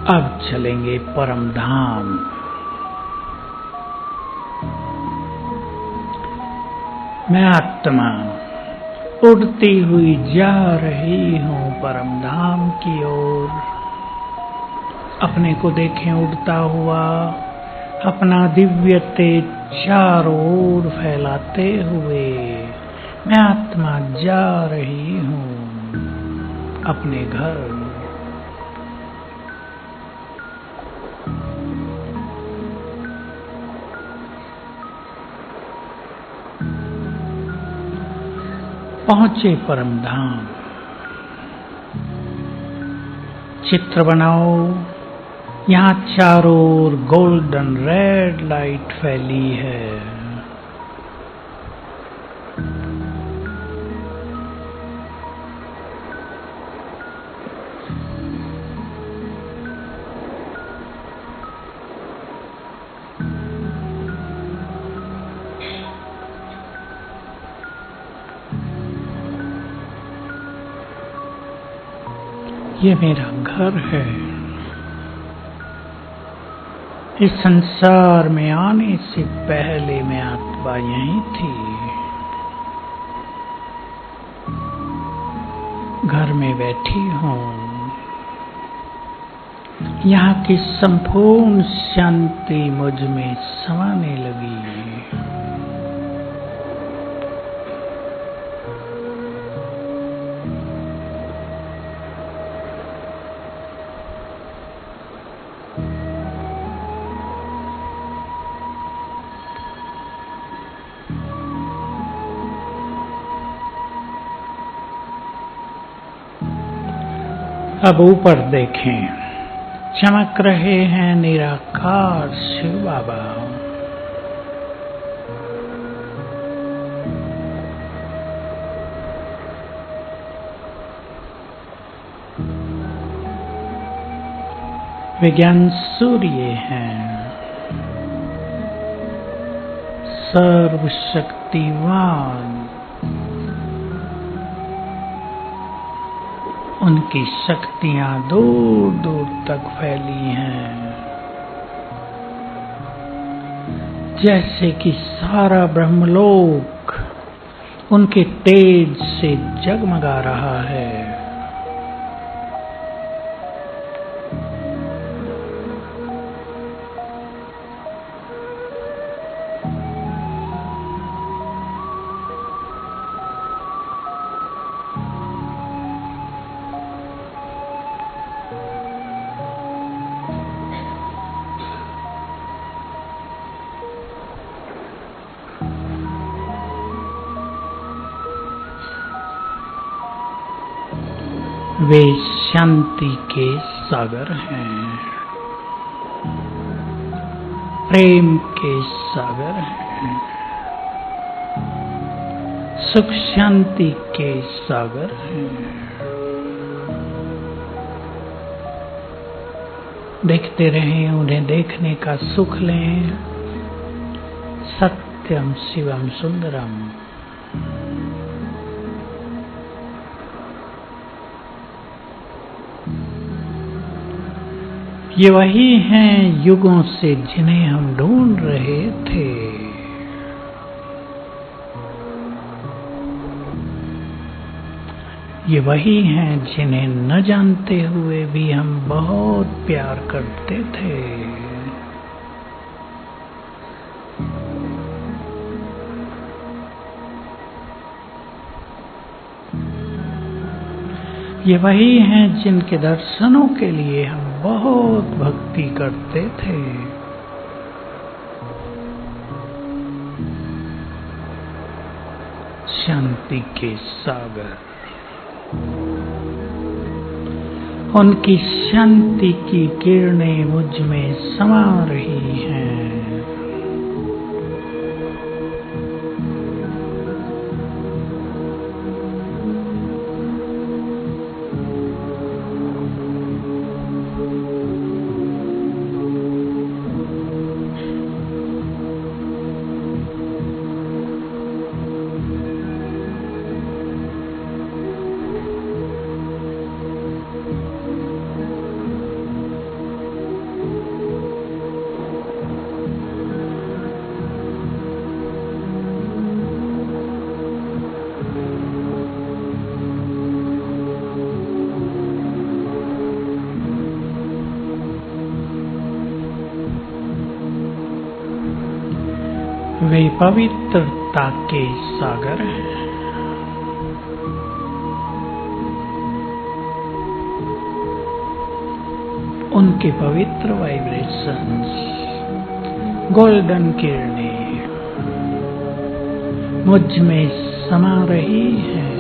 Speaker 1: अब चलेंगे परम धाम। मैं आत्मा उड़ती हुई जा रही हूँ परम धाम की ओर। अपने को देखें उड़ता हुआ, अपना दिव्य तेज चारों ओर फैलाते हुए। मैं आत्मा जा रही हूँ अपने घर। पहुंचे परम धाम। चित्र बनाओ, यहाँ चारों ओर गोल्डन रेड लाइट फैली है। ये मेरा घर है। इस संसार में आने से पहले मैं आत्मा यहीं थी। घर में बैठी हूँ। यहाँ की संपूर्ण शांति मुझ में समाने लगी। अब ऊपर देखें, चमक रहे हैं निराकार शिव बाबा। विज्ञान सूर्य हैं, सर्वशक्तिवान। उनकी शक्तियां दूर दूर तक फैली हैं, जैसे कि सारा ब्रह्मलोक उनके तेज से जगमगा रहा है। वे शांति के सागर हैं, प्रेम के सागर हैं, सुख शांति के सागर हैं। देखते रहें, उन्हें देखने का सुख लें। सत्यम शिवम सुंदरम। ये वही हैं युगों से जिन्हें हम ढूंढ रहे थे। ये वही हैं जिन्हें न जानते हुए भी हम बहुत प्यार करते थे। ये वही हैं जिनके दर्शनों के लिए हम बहुत भक्ति करते थे। शांति के सागर, उनकी शांति की किरणें मुझ में समा रही हैं। वे पवित्रता के सागर हैं। उनके पवित्र वाइब्रेशंस, गोल्डन किरणें मुझ में समा रही हैं,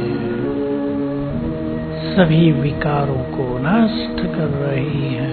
Speaker 1: सभी विकारों को नष्ट कर रही हैं।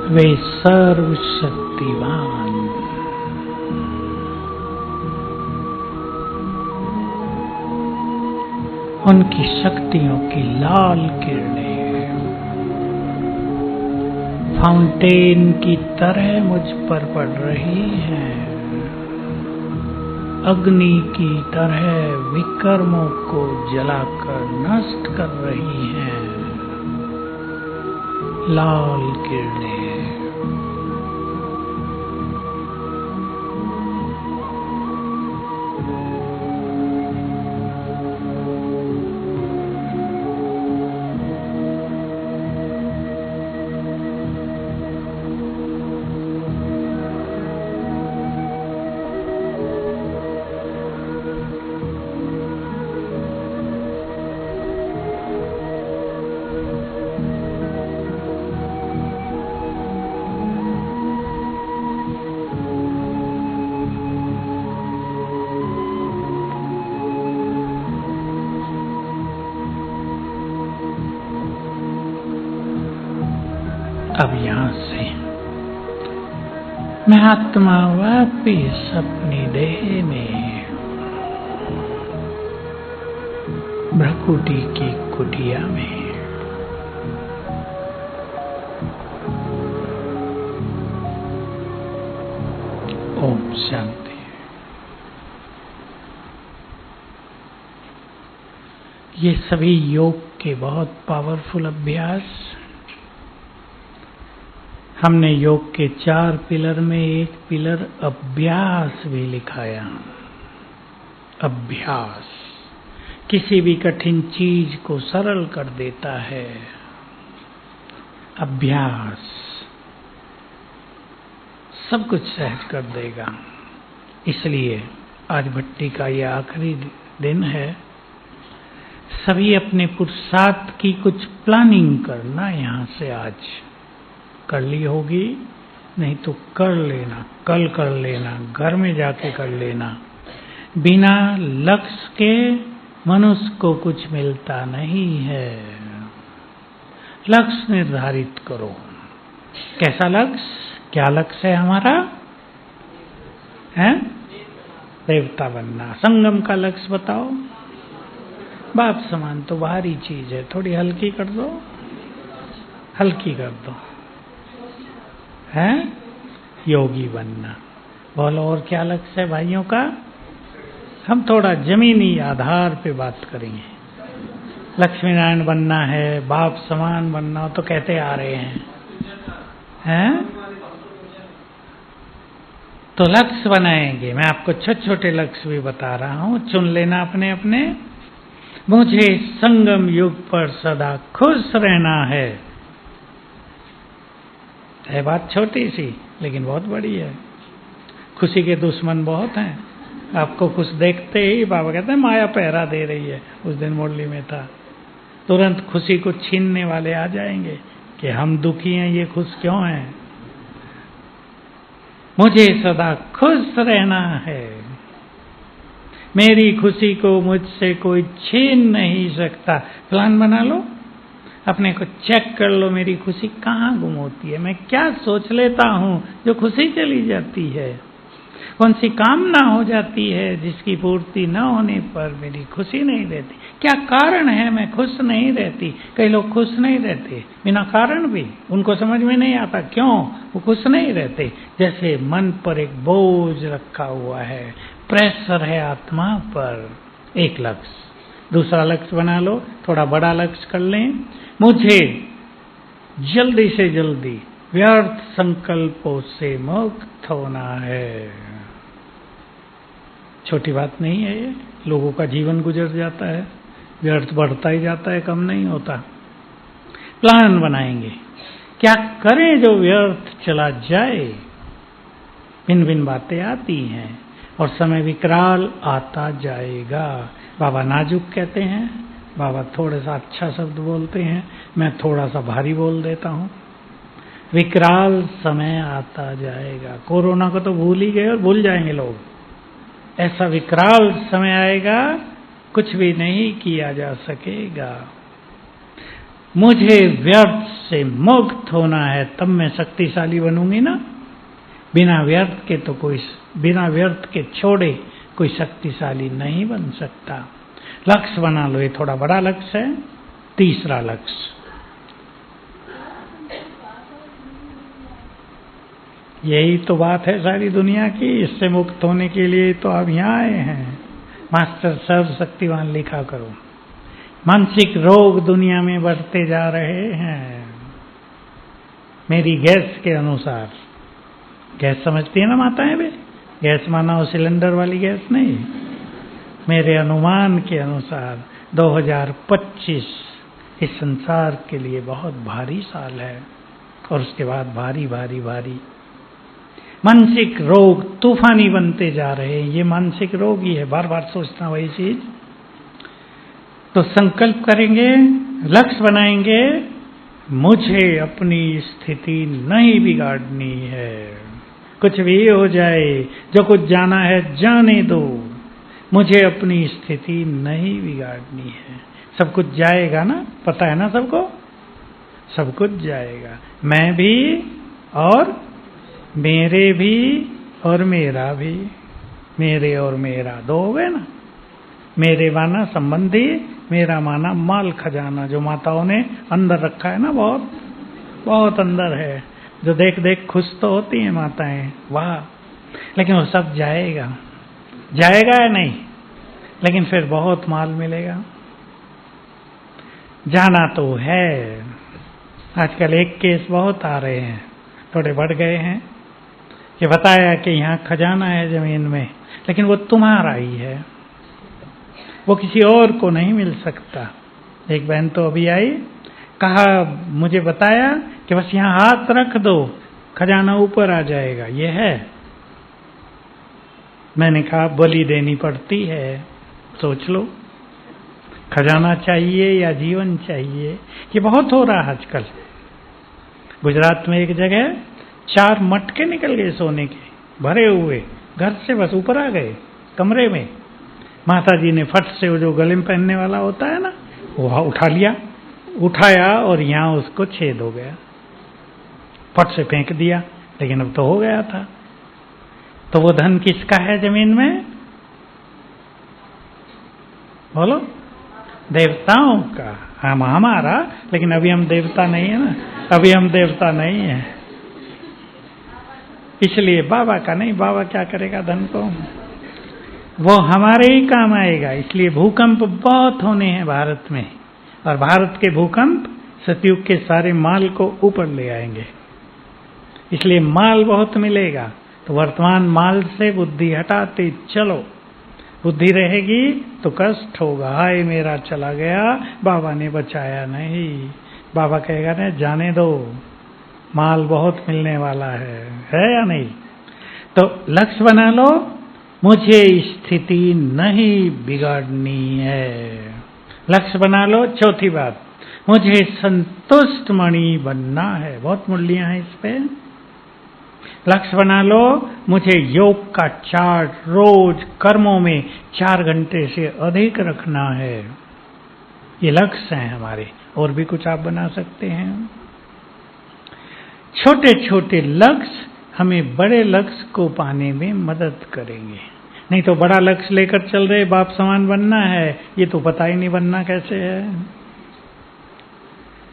Speaker 1: वे सर्वशक्तिवान, उनकी शक्तियों की लाल किरणें फाउंटेन की तरह मुझ पर पड़ रही हैं, अग्नि की तरह विकर्मों को जलाकर नष्ट कर रही हैं। लाल किरणें अब यहाँ से मैं आत्मा वापिस अपनी देह में भ्रकुटी की कुटिया में ओम शांति। ये सभी योग के बहुत पावरफुल अभ्यास, हमने योग के 4 पिलर में एक पिलर अभ्यास भी लिखाया। अभ्यास किसी भी कठिन चीज को सरल कर देता है। अभ्यास सब कुछ सहज कर देगा। इसलिए आज भट्टी का यह आखिरी दिन है। सभी अपने पुरुषार्थ की कुछ प्लानिंग करना यहाँ से आज कर ली होगी, नहीं तो कर लेना, कल कर लेना, घर में जाके कर लेना। बिना लक्ष्य के मनुष्य को कुछ मिलता नहीं है। लक्ष्य निर्धारित करो। कैसा लक्ष्य? क्या लक्ष्य है हमारा? है देवता बनना। संगम का लक्ष्य बताओ। बाप समान तो भारी चीज है, थोड़ी हल्की कर दो, हल्की कर दो। है योगी बनना। बोलो और क्या लक्ष्य है भाइयों का? हम थोड़ा जमीनी आधार पे बात करेंगे। लक्ष्मी नारायण बनना है, बाप समान बनना हो तो कहते आ रहे हैं? तो लक्ष्य बनाएंगे। मैं आपको छोटे छोटे लक्ष्य भी बता रहा हूं, चुन लेना अपने अपने। मुझे संगम युग पर सदा खुश रहना है बात छोटी सी लेकिन बहुत बड़ी है। खुशी के दुश्मन बहुत हैं। आपको खुश देखते ही बाबा कहते हैं माया पहरा दे रही है। उस दिन मुरली में था, तुरंत खुशी को छीनने वाले आ जाएंगे कि हम दुखी हैं, ये खुश क्यों हैं। मुझे सदा खुश रहना है, मेरी खुशी को मुझसे कोई छीन नहीं सकता। प्लान बना लो, अपने को चेक कर लो, मेरी खुशी कहाँ गुम होती है, मैं क्या सोच लेता हूँ जो खुशी चली जाती है, कौन सी कामना हो जाती है जिसकी पूर्ति न होने पर मेरी खुशी नहीं रहती, क्या कारण है मैं खुश नहीं रहती। कई लोग खुश नहीं रहते बिना कारण भी, उनको समझ में नहीं आता क्यों वो खुश नहीं रहते। जैसे मन पर एक बोझ रखा हुआ है, प्रेशर है आत्मा पर। एक लक्ष्य, दूसरा लक्ष्य बना लो, थोड़ा बड़ा लक्ष्य कर लें। मुझे जल्दी से जल्दी व्यर्थ संकल्पों से मुक्त होना है। छोटी बात नहीं है ये, लोगों का जीवन गुजर जाता है, व्यर्थ बढ़ता ही जाता है, कम नहीं होता। प्लान बनाएंगे, क्या करें जो व्यर्थ चला जाए। भिन्न भिन्न बातें आती हैं और समय विकराल आता जाएगा। बाबा नाजुक कहते हैं, बाबा थोड़ा सा अच्छा शब्द बोलते हैं, मैं थोड़ा सा भारी बोल देता हूँ। विकराल समय आता जाएगा। कोरोना को तो भूल ही गए और भूल जाएंगे लोग। ऐसा विकराल समय आएगा, कुछ भी नहीं किया जा सकेगा। मुझे व्यर्थ से मुक्त होना है, तब मैं शक्तिशाली बनूंगी ना। बिना व्यर्थ के छोड़े कोई शक्तिशाली नहीं बन सकता। लक्ष्य बना लो, ये थोड़ा बड़ा लक्ष्य है। तीसरा लक्ष्य, यही तो बात है सारी दुनिया की, इससे मुक्त होने के लिए तो आप यहाँ आए हैं। मास्टर सर्वशक्तिवान लिखा करो। मानसिक रोग दुनिया में बढ़ते जा रहे हैं। मेरी गैस के अनुसार, गैस समझती है ना माताएं भी, गैस माना वो सिलेंडर वाली गैस नहीं, मेरे अनुमान के अनुसार 2025 इस संसार के लिए बहुत भारी साल है और उसके बाद भारी भारी भारी मानसिक रोग तूफानी बनते जा रहे हैं। ये मानसिक रोग ही है, बार बार सोचना वही चीज। तो संकल्प करेंगे, लक्ष्य बनाएंगे, मुझे अपनी स्थिति नहीं बिगाड़नी है। कुछ भी हो जाए, जो कुछ जाना है जाने दो, मुझे अपनी स्थिति नहीं बिगाड़नी है। सब कुछ जाएगा ना, पता है ना सबको, सब कुछ जाएगा। मैं भी और मेरे भी और मेरा भी, मेरे और मेरा दो हो गए ना। मेरे माना संबंधी, मेरा माना माल खजाना, जो माताओं ने अंदर रखा है ना, बहुत बहुत अंदर है, जो देख देख खुश तो होती हैं माताएं, वाह। लेकिन वो सब जाएगा, जाएगा या नहीं, लेकिन फिर बहुत माल मिलेगा। जाना तो है। आजकल एक केस बहुत आ रहे हैं, थोड़े बढ़ गए हैं, कि बताया कि यहाँ खजाना है जमीन में, लेकिन वो तुम्हारा ही है, वो किसी और को नहीं मिल सकता। एक बहन तो अभी आई, कहा मुझे बताया कि बस यहाँ हाथ रख दो खजाना ऊपर आ जाएगा। ये है। मैंने कहा बलि देनी पड़ती है, सोच लो, खजाना चाहिए या जीवन चाहिए। ये बहुत हो रहा है आजकल। गुजरात में एक जगह 4 मटके निकल गए सोने के भरे हुए, घर से बस ऊपर आ गए कमरे में। माता जी ने फट से वो जो गले में पहनने वाला होता है ना, वो उठा लिया, उठाया और यहाँ उसको छेद हो गया, फट से फेंक दिया, लेकिन अब तो हो गया था। तो वो धन किसका है जमीन में? बोलो, देवताओं का। हम हमारा, लेकिन अभी हम देवता नहीं है ना, अभी हम देवता नहीं है, इसलिए बाबा का नहीं। बाबा क्या करेगा धन को? वो हमारे ही काम आएगा। इसलिए भूकंप बहुत होने हैं भारत में, और भारत के भूकंप सतयुग के सारे माल को ऊपर ले आएंगे। इसलिए माल बहुत मिलेगा। तो वर्तमान माल से बुद्धि हटाते चलो। बुद्धि रहेगी तो कष्ट होगा, हाय मेरा चला गया, बाबा ने बचाया नहीं। बाबा कहेगा ना जाने दो, माल बहुत मिलने वाला है या नहीं। तो लक्ष्य बना लो, मुझे स्थिति नहीं बिगाड़नी है। लक्ष्य बना लो। चौथी बात, मुझे संतुष्ट मणि बनना है। बहुत मूल्य हैं इस पे। लक्ष्य बना लो, मुझे योग का चार्ट रोज कर्मों में 4 घंटे से अधिक रखना है। ये लक्ष्य हैं हमारे। और भी कुछ आप बना सकते हैं। छोटे छोटे लक्ष्य हमें बड़े लक्ष्य को पाने में मदद करेंगे। नहीं तो बड़ा लक्ष्य लेकर चल रहे, बाप समान बनना है, ये तो पता ही नहीं बनना कैसे है।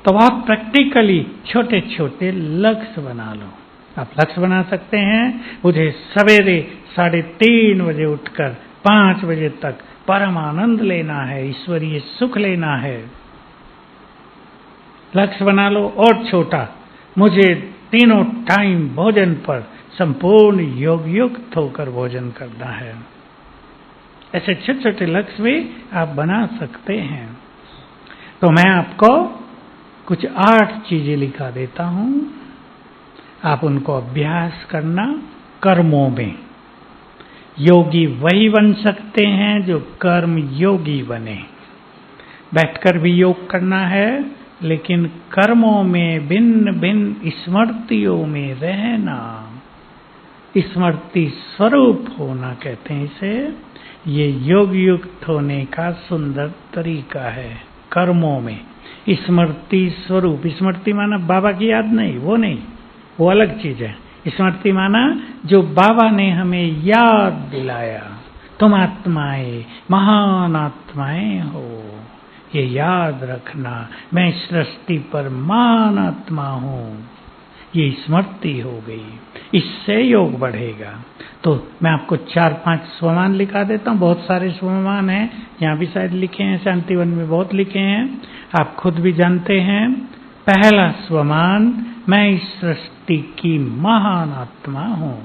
Speaker 1: तो आप प्रैक्टिकली छोटे छोटे लक्ष्य बना लो। आप लक्ष्य बना सकते हैं, मुझे सवेरे 3:30 बजे उठकर 5 बजे तक परम आनंद लेना है, ईश्वरीय सुख लेना है। लक्ष्य बना लो। और छोटा, मुझे तीनों टाइम भोजन पर संपूर्ण योग युक्त होकर भोजन करना है। ऐसे छोटे छोटे लक्ष्य भी आप बना सकते हैं। तो मैं आपको कुछ 8 चीजें लिखा देता हूं, आप उनको अभ्यास करना कर्मों में। योगी वही बन सकते हैं जो कर्म योगी बने। बैठकर भी योग करना है, लेकिन कर्मों में भिन्न भिन्न स्मृतियों में रहना, स्मृति स्वरूप होना कहते हैं इसे। ये योग युक्त होने का सुंदर तरीका है। कर्मों में स्मृति स्वरूप। स्मृति माना बाबा की याद नहीं, वो नहीं, वो अलग चीज है। स्मृति माना जो बाबा ने हमें याद दिलाया, तुम आत्माएं महान आत्माएं हो, ये याद रखना, मैं सृष्टि पर महान आत्मा हूं, ये स्मृति हो गई। इससे योग बढ़ेगा। तो मैं आपको 4-5 स्वमान लिखा देता हूं। बहुत सारे स्वमान हैं, यहाँ भी शायद लिखे हैं, शांतिवन में बहुत लिखे हैं, आप खुद भी जानते हैं। पहला स्वमान, मैं इस सृष्टि की महान आत्मा हूं।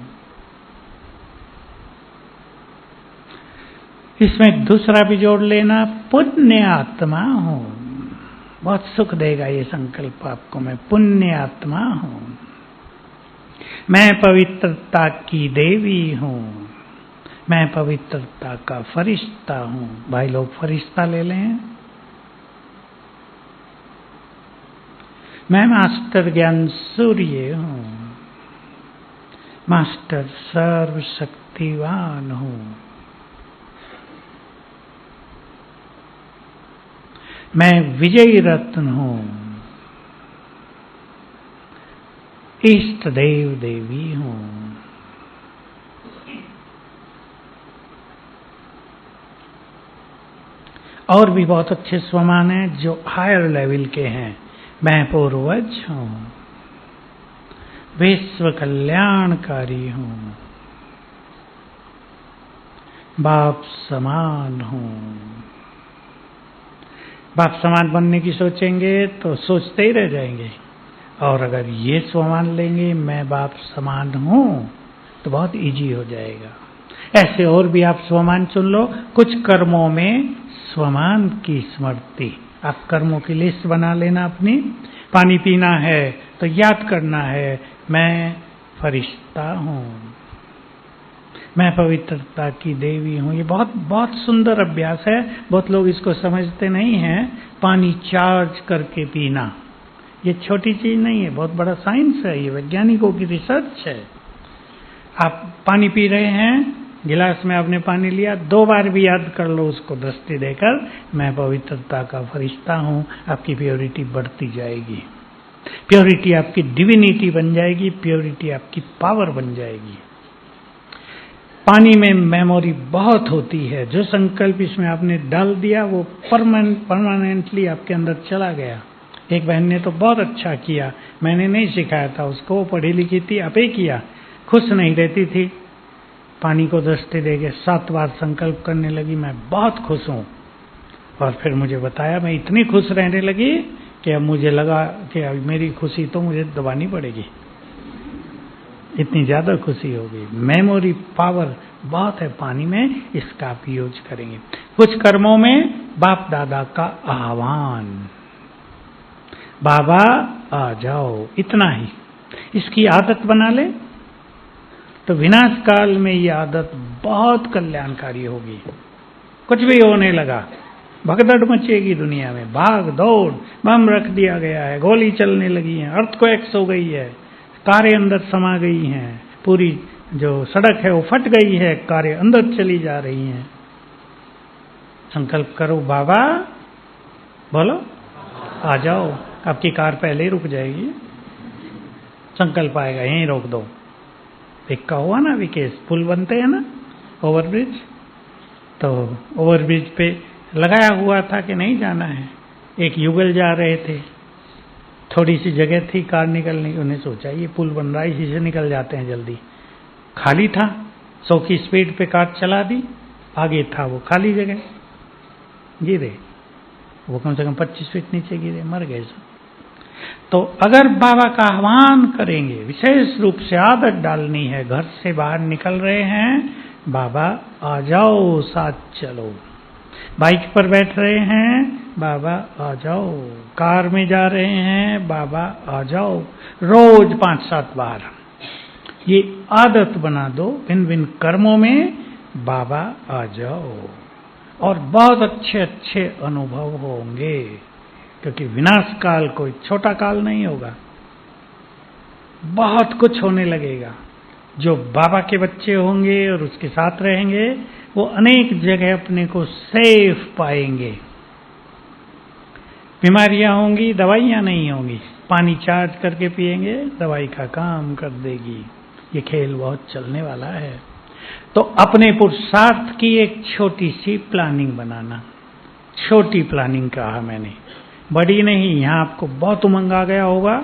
Speaker 1: इसमें दूसरा भी जोड़ लेना, पुण्य आत्मा हूं। बहुत सुख देगा ये संकल्प आपको, मैं पुण्य आत्मा हूं। मैं पवित्रता की देवी हूं, मैं पवित्रता का फरिश्ता हूं। भाई लोग फरिश्ता ले लें। मैं मास्टर ज्ञान सूर्य हूं, मास्टर सर्वशक्तिवान हूं। मैं विजयी रत्न हूं, इष्ट देव देवी हूं। और भी बहुत अच्छे स्वमान हैं जो हायर लेवल के हैं। मैं पूर्वज हूं, विश्व कल्याणकारी हूं, बाप समान हूं। बाप समान बनने की सोचेंगे तो सोचते ही रह जाएंगे। और अगर ये स्वमान लेंगे, मैं बाप समान हूं, तो बहुत इजी हो जाएगा। ऐसे और भी आप स्वमान चुन लो। कुछ कर्मों में स्वमान की स्मृति, आप कर्मों की लिस्ट बना लेना अपनी। पानी पीना है तो याद करना है, मैं फरिश्ता हूं, मैं पवित्रता की देवी हूं। ये बहुत बहुत सुंदर अभ्यास है। बहुत लोग इसको समझते नहीं हैं। पानी चार्ज करके पीना, ये छोटी चीज नहीं है, बहुत बड़ा साइंस है, ये वैज्ञानिकों की रिसर्च है। आप पानी पी रहे हैं, गिलास में आपने पानी लिया, 2 बार भी याद कर लो उसको दृष्टि देकर, मैं पवित्रता का फरिश्ता हूं। आपकी प्योरिटी बढ़ती जाएगी, प्योरिटी आपकी डिविनिटी बन जाएगी, प्योरिटी आपकी पावर बन जाएगी। पानी में मेमोरी बहुत होती है। जो संकल्प इसमें आपने डाल दिया वो परमानेंटली आपके अंदर चला गया। एक बहन ने तो बहुत अच्छा किया, मैंने नहीं सिखाया था उसको, वो पढ़ी लिखी थी, आपे किया, खुश नहीं रहती थी। पानी को दृष्टि देके 7 बार संकल्प करने लगी, मैं बहुत खुश हूँ। और फिर मुझे बताया मैं इतनी खुश रहने लगी कि अब मुझे लगा कि अब मेरी खुशी तो मुझे दबानी पड़ेगी, इतनी ज्यादा खुशी हो गई। मेमोरी पावर बहुत है पानी में, इसका आप यूज करेंगे। कुछ कर्मों में बाप दादा का आह्वान, बाबा आ जाओ, इतना ही। इसकी आदत बना ले तो विनाश काल में ये आदत बहुत कल्याणकारी होगी। कुछ भी होने लगा, भगदड़ मचेगी दुनिया में, भाग दौड़, बम रख दिया गया है, गोली चलने लगी है, अर्थक्वेक्स हो गई है, कारें अंदर समा गई हैं, पूरी जो सड़क है वो फट गई है, कारें अंदर चली जा रही हैं। संकल्प करो, बाबा बोलो आ जाओ, आपकी कार पहले ही रुक जाएगी। संकल्प आएगा, यहीं रोक दो। एक का हुआ ना विकेस, पुल बनते हैं ना ओवरब्रिज, तो ओवरब्रिज पे लगाया हुआ था कि नहीं जाना है। एक युगल जा रहे थे, थोड़ी सी जगह थी कार निकलने की, उन्हें सोचा ये पुल बन रहा है इसी से निकल जाते हैं जल्दी। खाली था, 100 की स्पीड पे कार चला दी, आगे था वो खाली जगह, गिरे वो, कम से कम 25 फीट नीचे गिरे, मर गए सब। तो अगर बाबा का आह्वान करेंगे, विशेष रूप से आदत डालनी है, घर से बाहर निकल रहे हैं, बाबा आ जाओ साथ चलो। बाइक पर बैठ रहे हैं, बाबा आ जाओ। कार में जा रहे हैं, बाबा आ जाओ। रोज 5-7 बार ये आदत बना दो, भिन्न भिन्न कर्मों में बाबा आ जाओ, और बहुत अच्छे अच्छे अनुभव होंगे। क्योंकि विनाश काल कोई छोटा काल नहीं होगा, बहुत कुछ होने लगेगा। जो बाबा के बच्चे होंगे और उसके साथ रहेंगे, वो अनेक जगह अपने को सेफ पाएंगे। बीमारियां होंगी, दवाइयां नहीं होंगी, पानी चार्ज करके पिएंगे, दवाई का काम कर देगी। ये खेल बहुत चलने वाला है। तो अपने पुरुषार्थ की एक छोटी सी प्लानिंग बनाना, छोटी प्लानिंग कहा मैंने, बड़ी नहीं। यहाँ आपको बहुत उमंग आ गया होगा,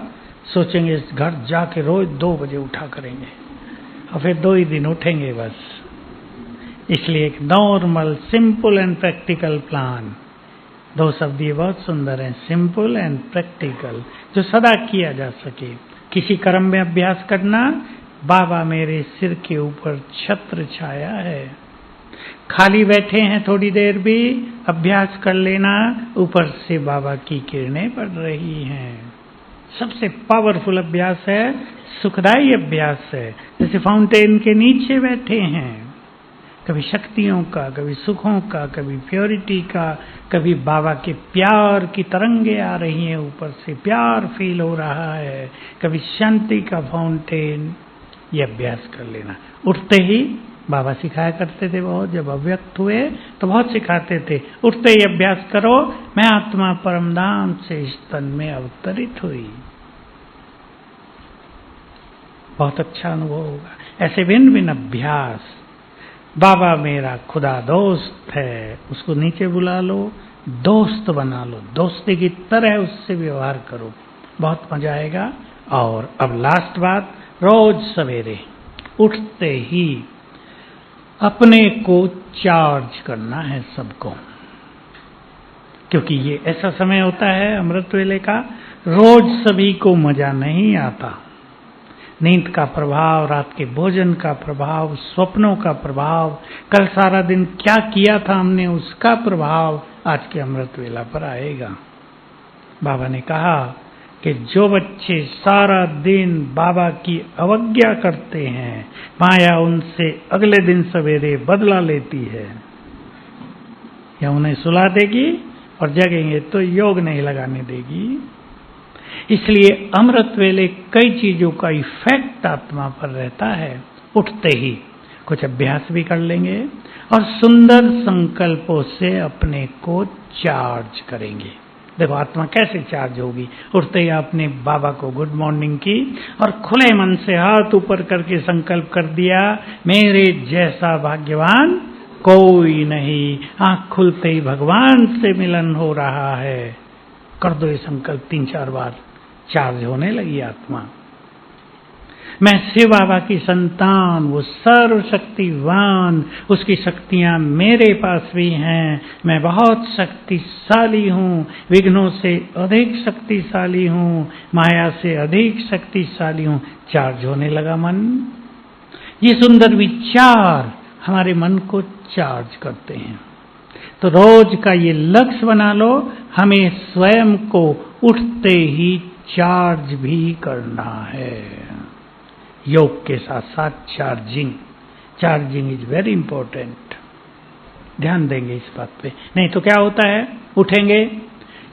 Speaker 1: सोचेंगे इस घर जाके रोज 2 बजे उठा करेंगे, और फिर 2 ही दिन उठेंगे बस। इसलिए एक normal simple and practical plan, 2 शब्द ये बहुत सुंदर हैं, सिंपल एंड प्रैक्टिकल, जो सदा किया जा सके। किसी कर्म में अभ्यास करना, बाबा मेरे सिर के ऊपर छत्र छाया है, खाली बैठे हैं थोड़ी देर भी अभ्यास कर लेना, ऊपर से बाबा की किरणें पड़ रही हैं। सबसे पावरफुल अभ्यास है, सुखदायी अभ्यास है। जैसे फाउंटेन के नीचे बैठे हैं, कभी शक्तियों का, कभी सुखों का, कभी प्योरिटी का, कभी बाबा के प्यार की तरंगे आ रही हैं, ऊपर से प्यार फील हो रहा है, कभी शांति का फाउंटेन। ये अभ्यास कर लेना। उठते ही बाबा सिखाया करते थे बहुत, जब अव्यक्त हुए तो बहुत सिखाते थे, उठते ही अभ्यास करो, मैं आत्मा परमधाम से इस तन में अवतरित हुई। बहुत अच्छा अनुभव होगा। ऐसे भिन्न भिन्न अभ्यास। बाबा मेरा खुदा दोस्त है, उसको नीचे बुला लो, दोस्त बना लो, दोस्ती की तरह उससे व्यवहार करो, बहुत मजा आएगा। और अब लास्ट बात, रोज सवेरे उठते ही अपने को चार्ज करना है सबको, क्योंकि ये ऐसा समय होता है अमृत वेले का, रोज सभी को मजा नहीं आता। नींद का प्रभाव, रात के भोजन का प्रभाव, स्वप्नों का प्रभाव, कल सारा दिन क्या किया था हमने उसका प्रभाव आज के अमृत वेला पर आएगा। बाबा ने कहा कि जो बच्चे सारा दिन बाबा की अवज्ञा करते हैं, माया उनसे अगले दिन सवेरे बदला लेती है, या उन्हें सुला देगी और जगेंगे तो योग नहीं लगाने देगी। इसलिए अमृत वेले कई चीजों का इफेक्ट आत्मा पर रहता है। उठते ही कुछ अभ्यास भी कर लेंगे और सुंदर संकल्पों से अपने को चार्ज करेंगे। देखो आत्मा कैसे चार्ज होगी। उठते ही आपने बाबा को गुड मॉर्निंग की और खुले मन से हाथ ऊपर करके संकल्प कर दिया, मेरे जैसा भाग्यवान कोई नहीं। आंख खुलते ही भगवान से मिलन हो रहा है। कर दो ये संकल्प 3-4 बार, चार्ज होने लगी आत्मा। मैं शिव बाबा की संतान, वो सर्वशक्तिवान, उसकी शक्तियां मेरे पास भी हैं। मैं बहुत शक्तिशाली हूँ, विघ्नों से अधिक शक्तिशाली हूँ, माया से अधिक शक्तिशाली हूँ। चार्ज होने लगा मन। ये सुंदर विचार हमारे मन को चार्ज करते हैं। तो रोज का ये लक्ष्य बना लो, हमें स्वयं को उठते ही चार्ज भी करना है। योग के साथ साथ चार्जिंग इज वेरी इंपॉर्टेंट। ध्यान देंगे इस बात पे। नहीं तो क्या होता है, उठेंगे,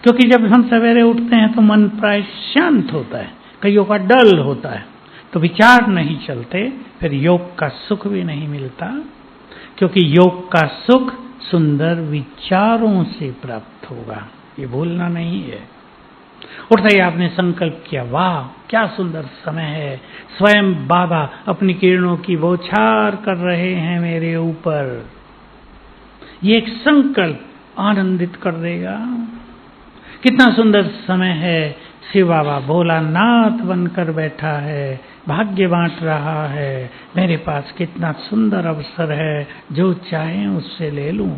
Speaker 1: क्योंकि जब हम सवेरे उठते हैं तो मन प्राय शांत होता है, कईयों का डल होता है, तो विचार नहीं चलते, फिर योग का सुख भी नहीं मिलता। क्योंकि योग का सुख सुंदर विचारों से प्राप्त होगा, ये भूलना नहीं है। उठते ही आपने संकल्प किया, वाह क्या सुंदर समय है, स्वयं बाबा अपनी किरणों की बौछार कर रहे हैं मेरे ऊपर। ये एक संकल्प आनंदित कर देगा। कितना सुंदर समय है, शिव बाबा भोलानाथ बनकर बैठा है, भाग्य बांट रहा है, मेरे पास कितना सुंदर अवसर है, जो चाहे उससे ले लूं।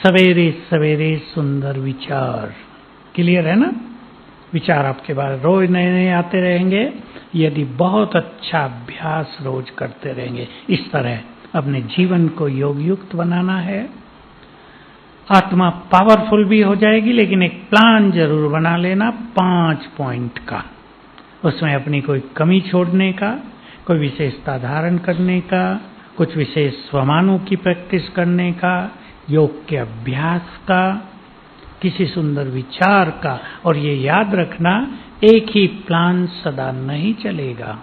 Speaker 1: सवेरे सवेरे सुंदर विचार, क्लियर है ना? विचार आपके बारे रोज नए नए आते रहेंगे, यदि बहुत अच्छा अभ्यास रोज करते रहेंगे। इस तरह अपने जीवन को योग युक्त बनाना है। आत्मा पावरफुल भी हो जाएगी, लेकिन एक प्लान जरूर बना लेना 5 पॉइंट का। उसमें अपनी कोई कमी छोड़ने का, कोई विशेषता धारण करने का, कुछ विशेष स्वमानों की प्रैक्टिस करने का, योग के अभ्यास का, किसी सुंदर विचार का। और ये याद रखना, एक ही प्लान सदा नहीं चलेगा।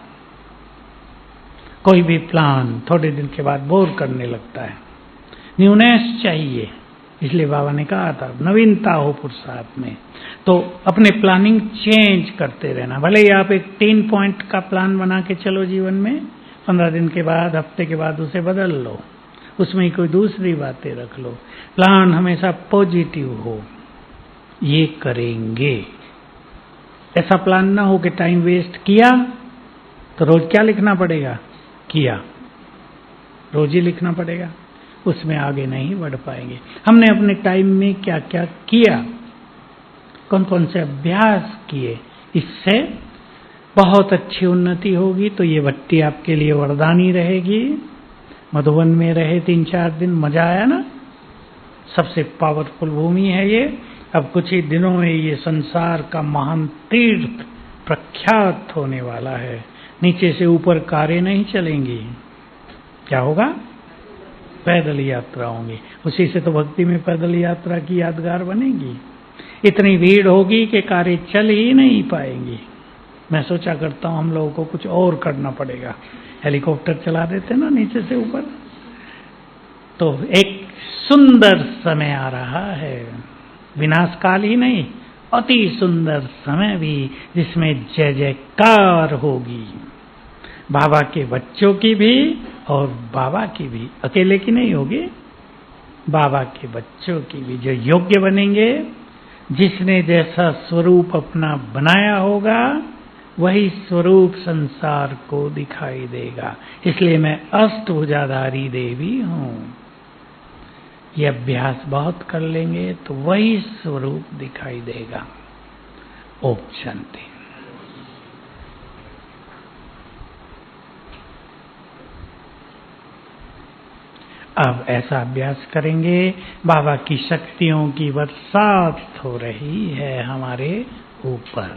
Speaker 1: कोई भी प्लान थोड़े दिन के बाद बोर करने लगता है, न्यूनेस चाहिए। इसलिए बाबा ने कहा था नवीनता हो पुरुषार्थ में। तो अपने प्लानिंग चेंज करते रहना। भले ही आप एक 3 पॉइंट का प्लान बना के चलो जीवन में, 15 दिन के बाद, हफ्ते के बाद उसे बदल लो, उसमें कोई दूसरी बातें रख लो। प्लान हमेशा पॉजिटिव हो, ये करेंगे। ऐसा प्लान ना हो कि टाइम वेस्ट किया तो रोज क्या लिखना पड़ेगा, किया, रोज ही लिखना पड़ेगा, उसमें आगे नहीं बढ़ पाएंगे। हमने अपने टाइम में क्या क्या किया, कौन कौन से अभ्यास किए, इससे बहुत अच्छी उन्नति होगी। तो ये भट्टी आपके लिए वरदानी रहेगी। मधुबन में रहे 3-4 दिन, मजा आया ना? सबसे पावरफुल भूमि है ये। अब कुछ ही दिनों में ये संसार का महान तीर्थ प्रख्यात होने वाला है। नीचे से ऊपर कारें नहीं चलेंगी, क्या होगा? पैदल यात्रा होंगी। उसी से तो भक्ति में पैदल यात्रा की यादगार बनेगी। इतनी भीड़ होगी कि कारें चल ही नहीं पाएंगी। मैं सोचा करता हूं हम लोगों को कुछ और करना पड़ेगा, हेलीकॉप्टर चला देते ना नीचे से ऊपर। तो एक सुंदर समय आ रहा है, विनाशकाल ही नहीं, अति सुंदर समय भी, जिसमें जय जयकार होगी, बाबा के बच्चों की भी और बाबा की भी। अकेले की नहीं होगी, बाबा के बच्चों की भी, जो योग्य बनेंगे। जिसने जैसा स्वरूप अपना बनाया होगा, वही स्वरूप संसार को दिखाई देगा। इसलिए मैं अष्टभुजाधारी देवी हूं। ये अभ्यास बहुत कर लेंगे तो वही स्वरूप दिखाई देगा। ओम शांति। अब ऐसा अभ्यास करेंगे, बाबा की शक्तियों की बरसात हो रही है हमारे ऊपर।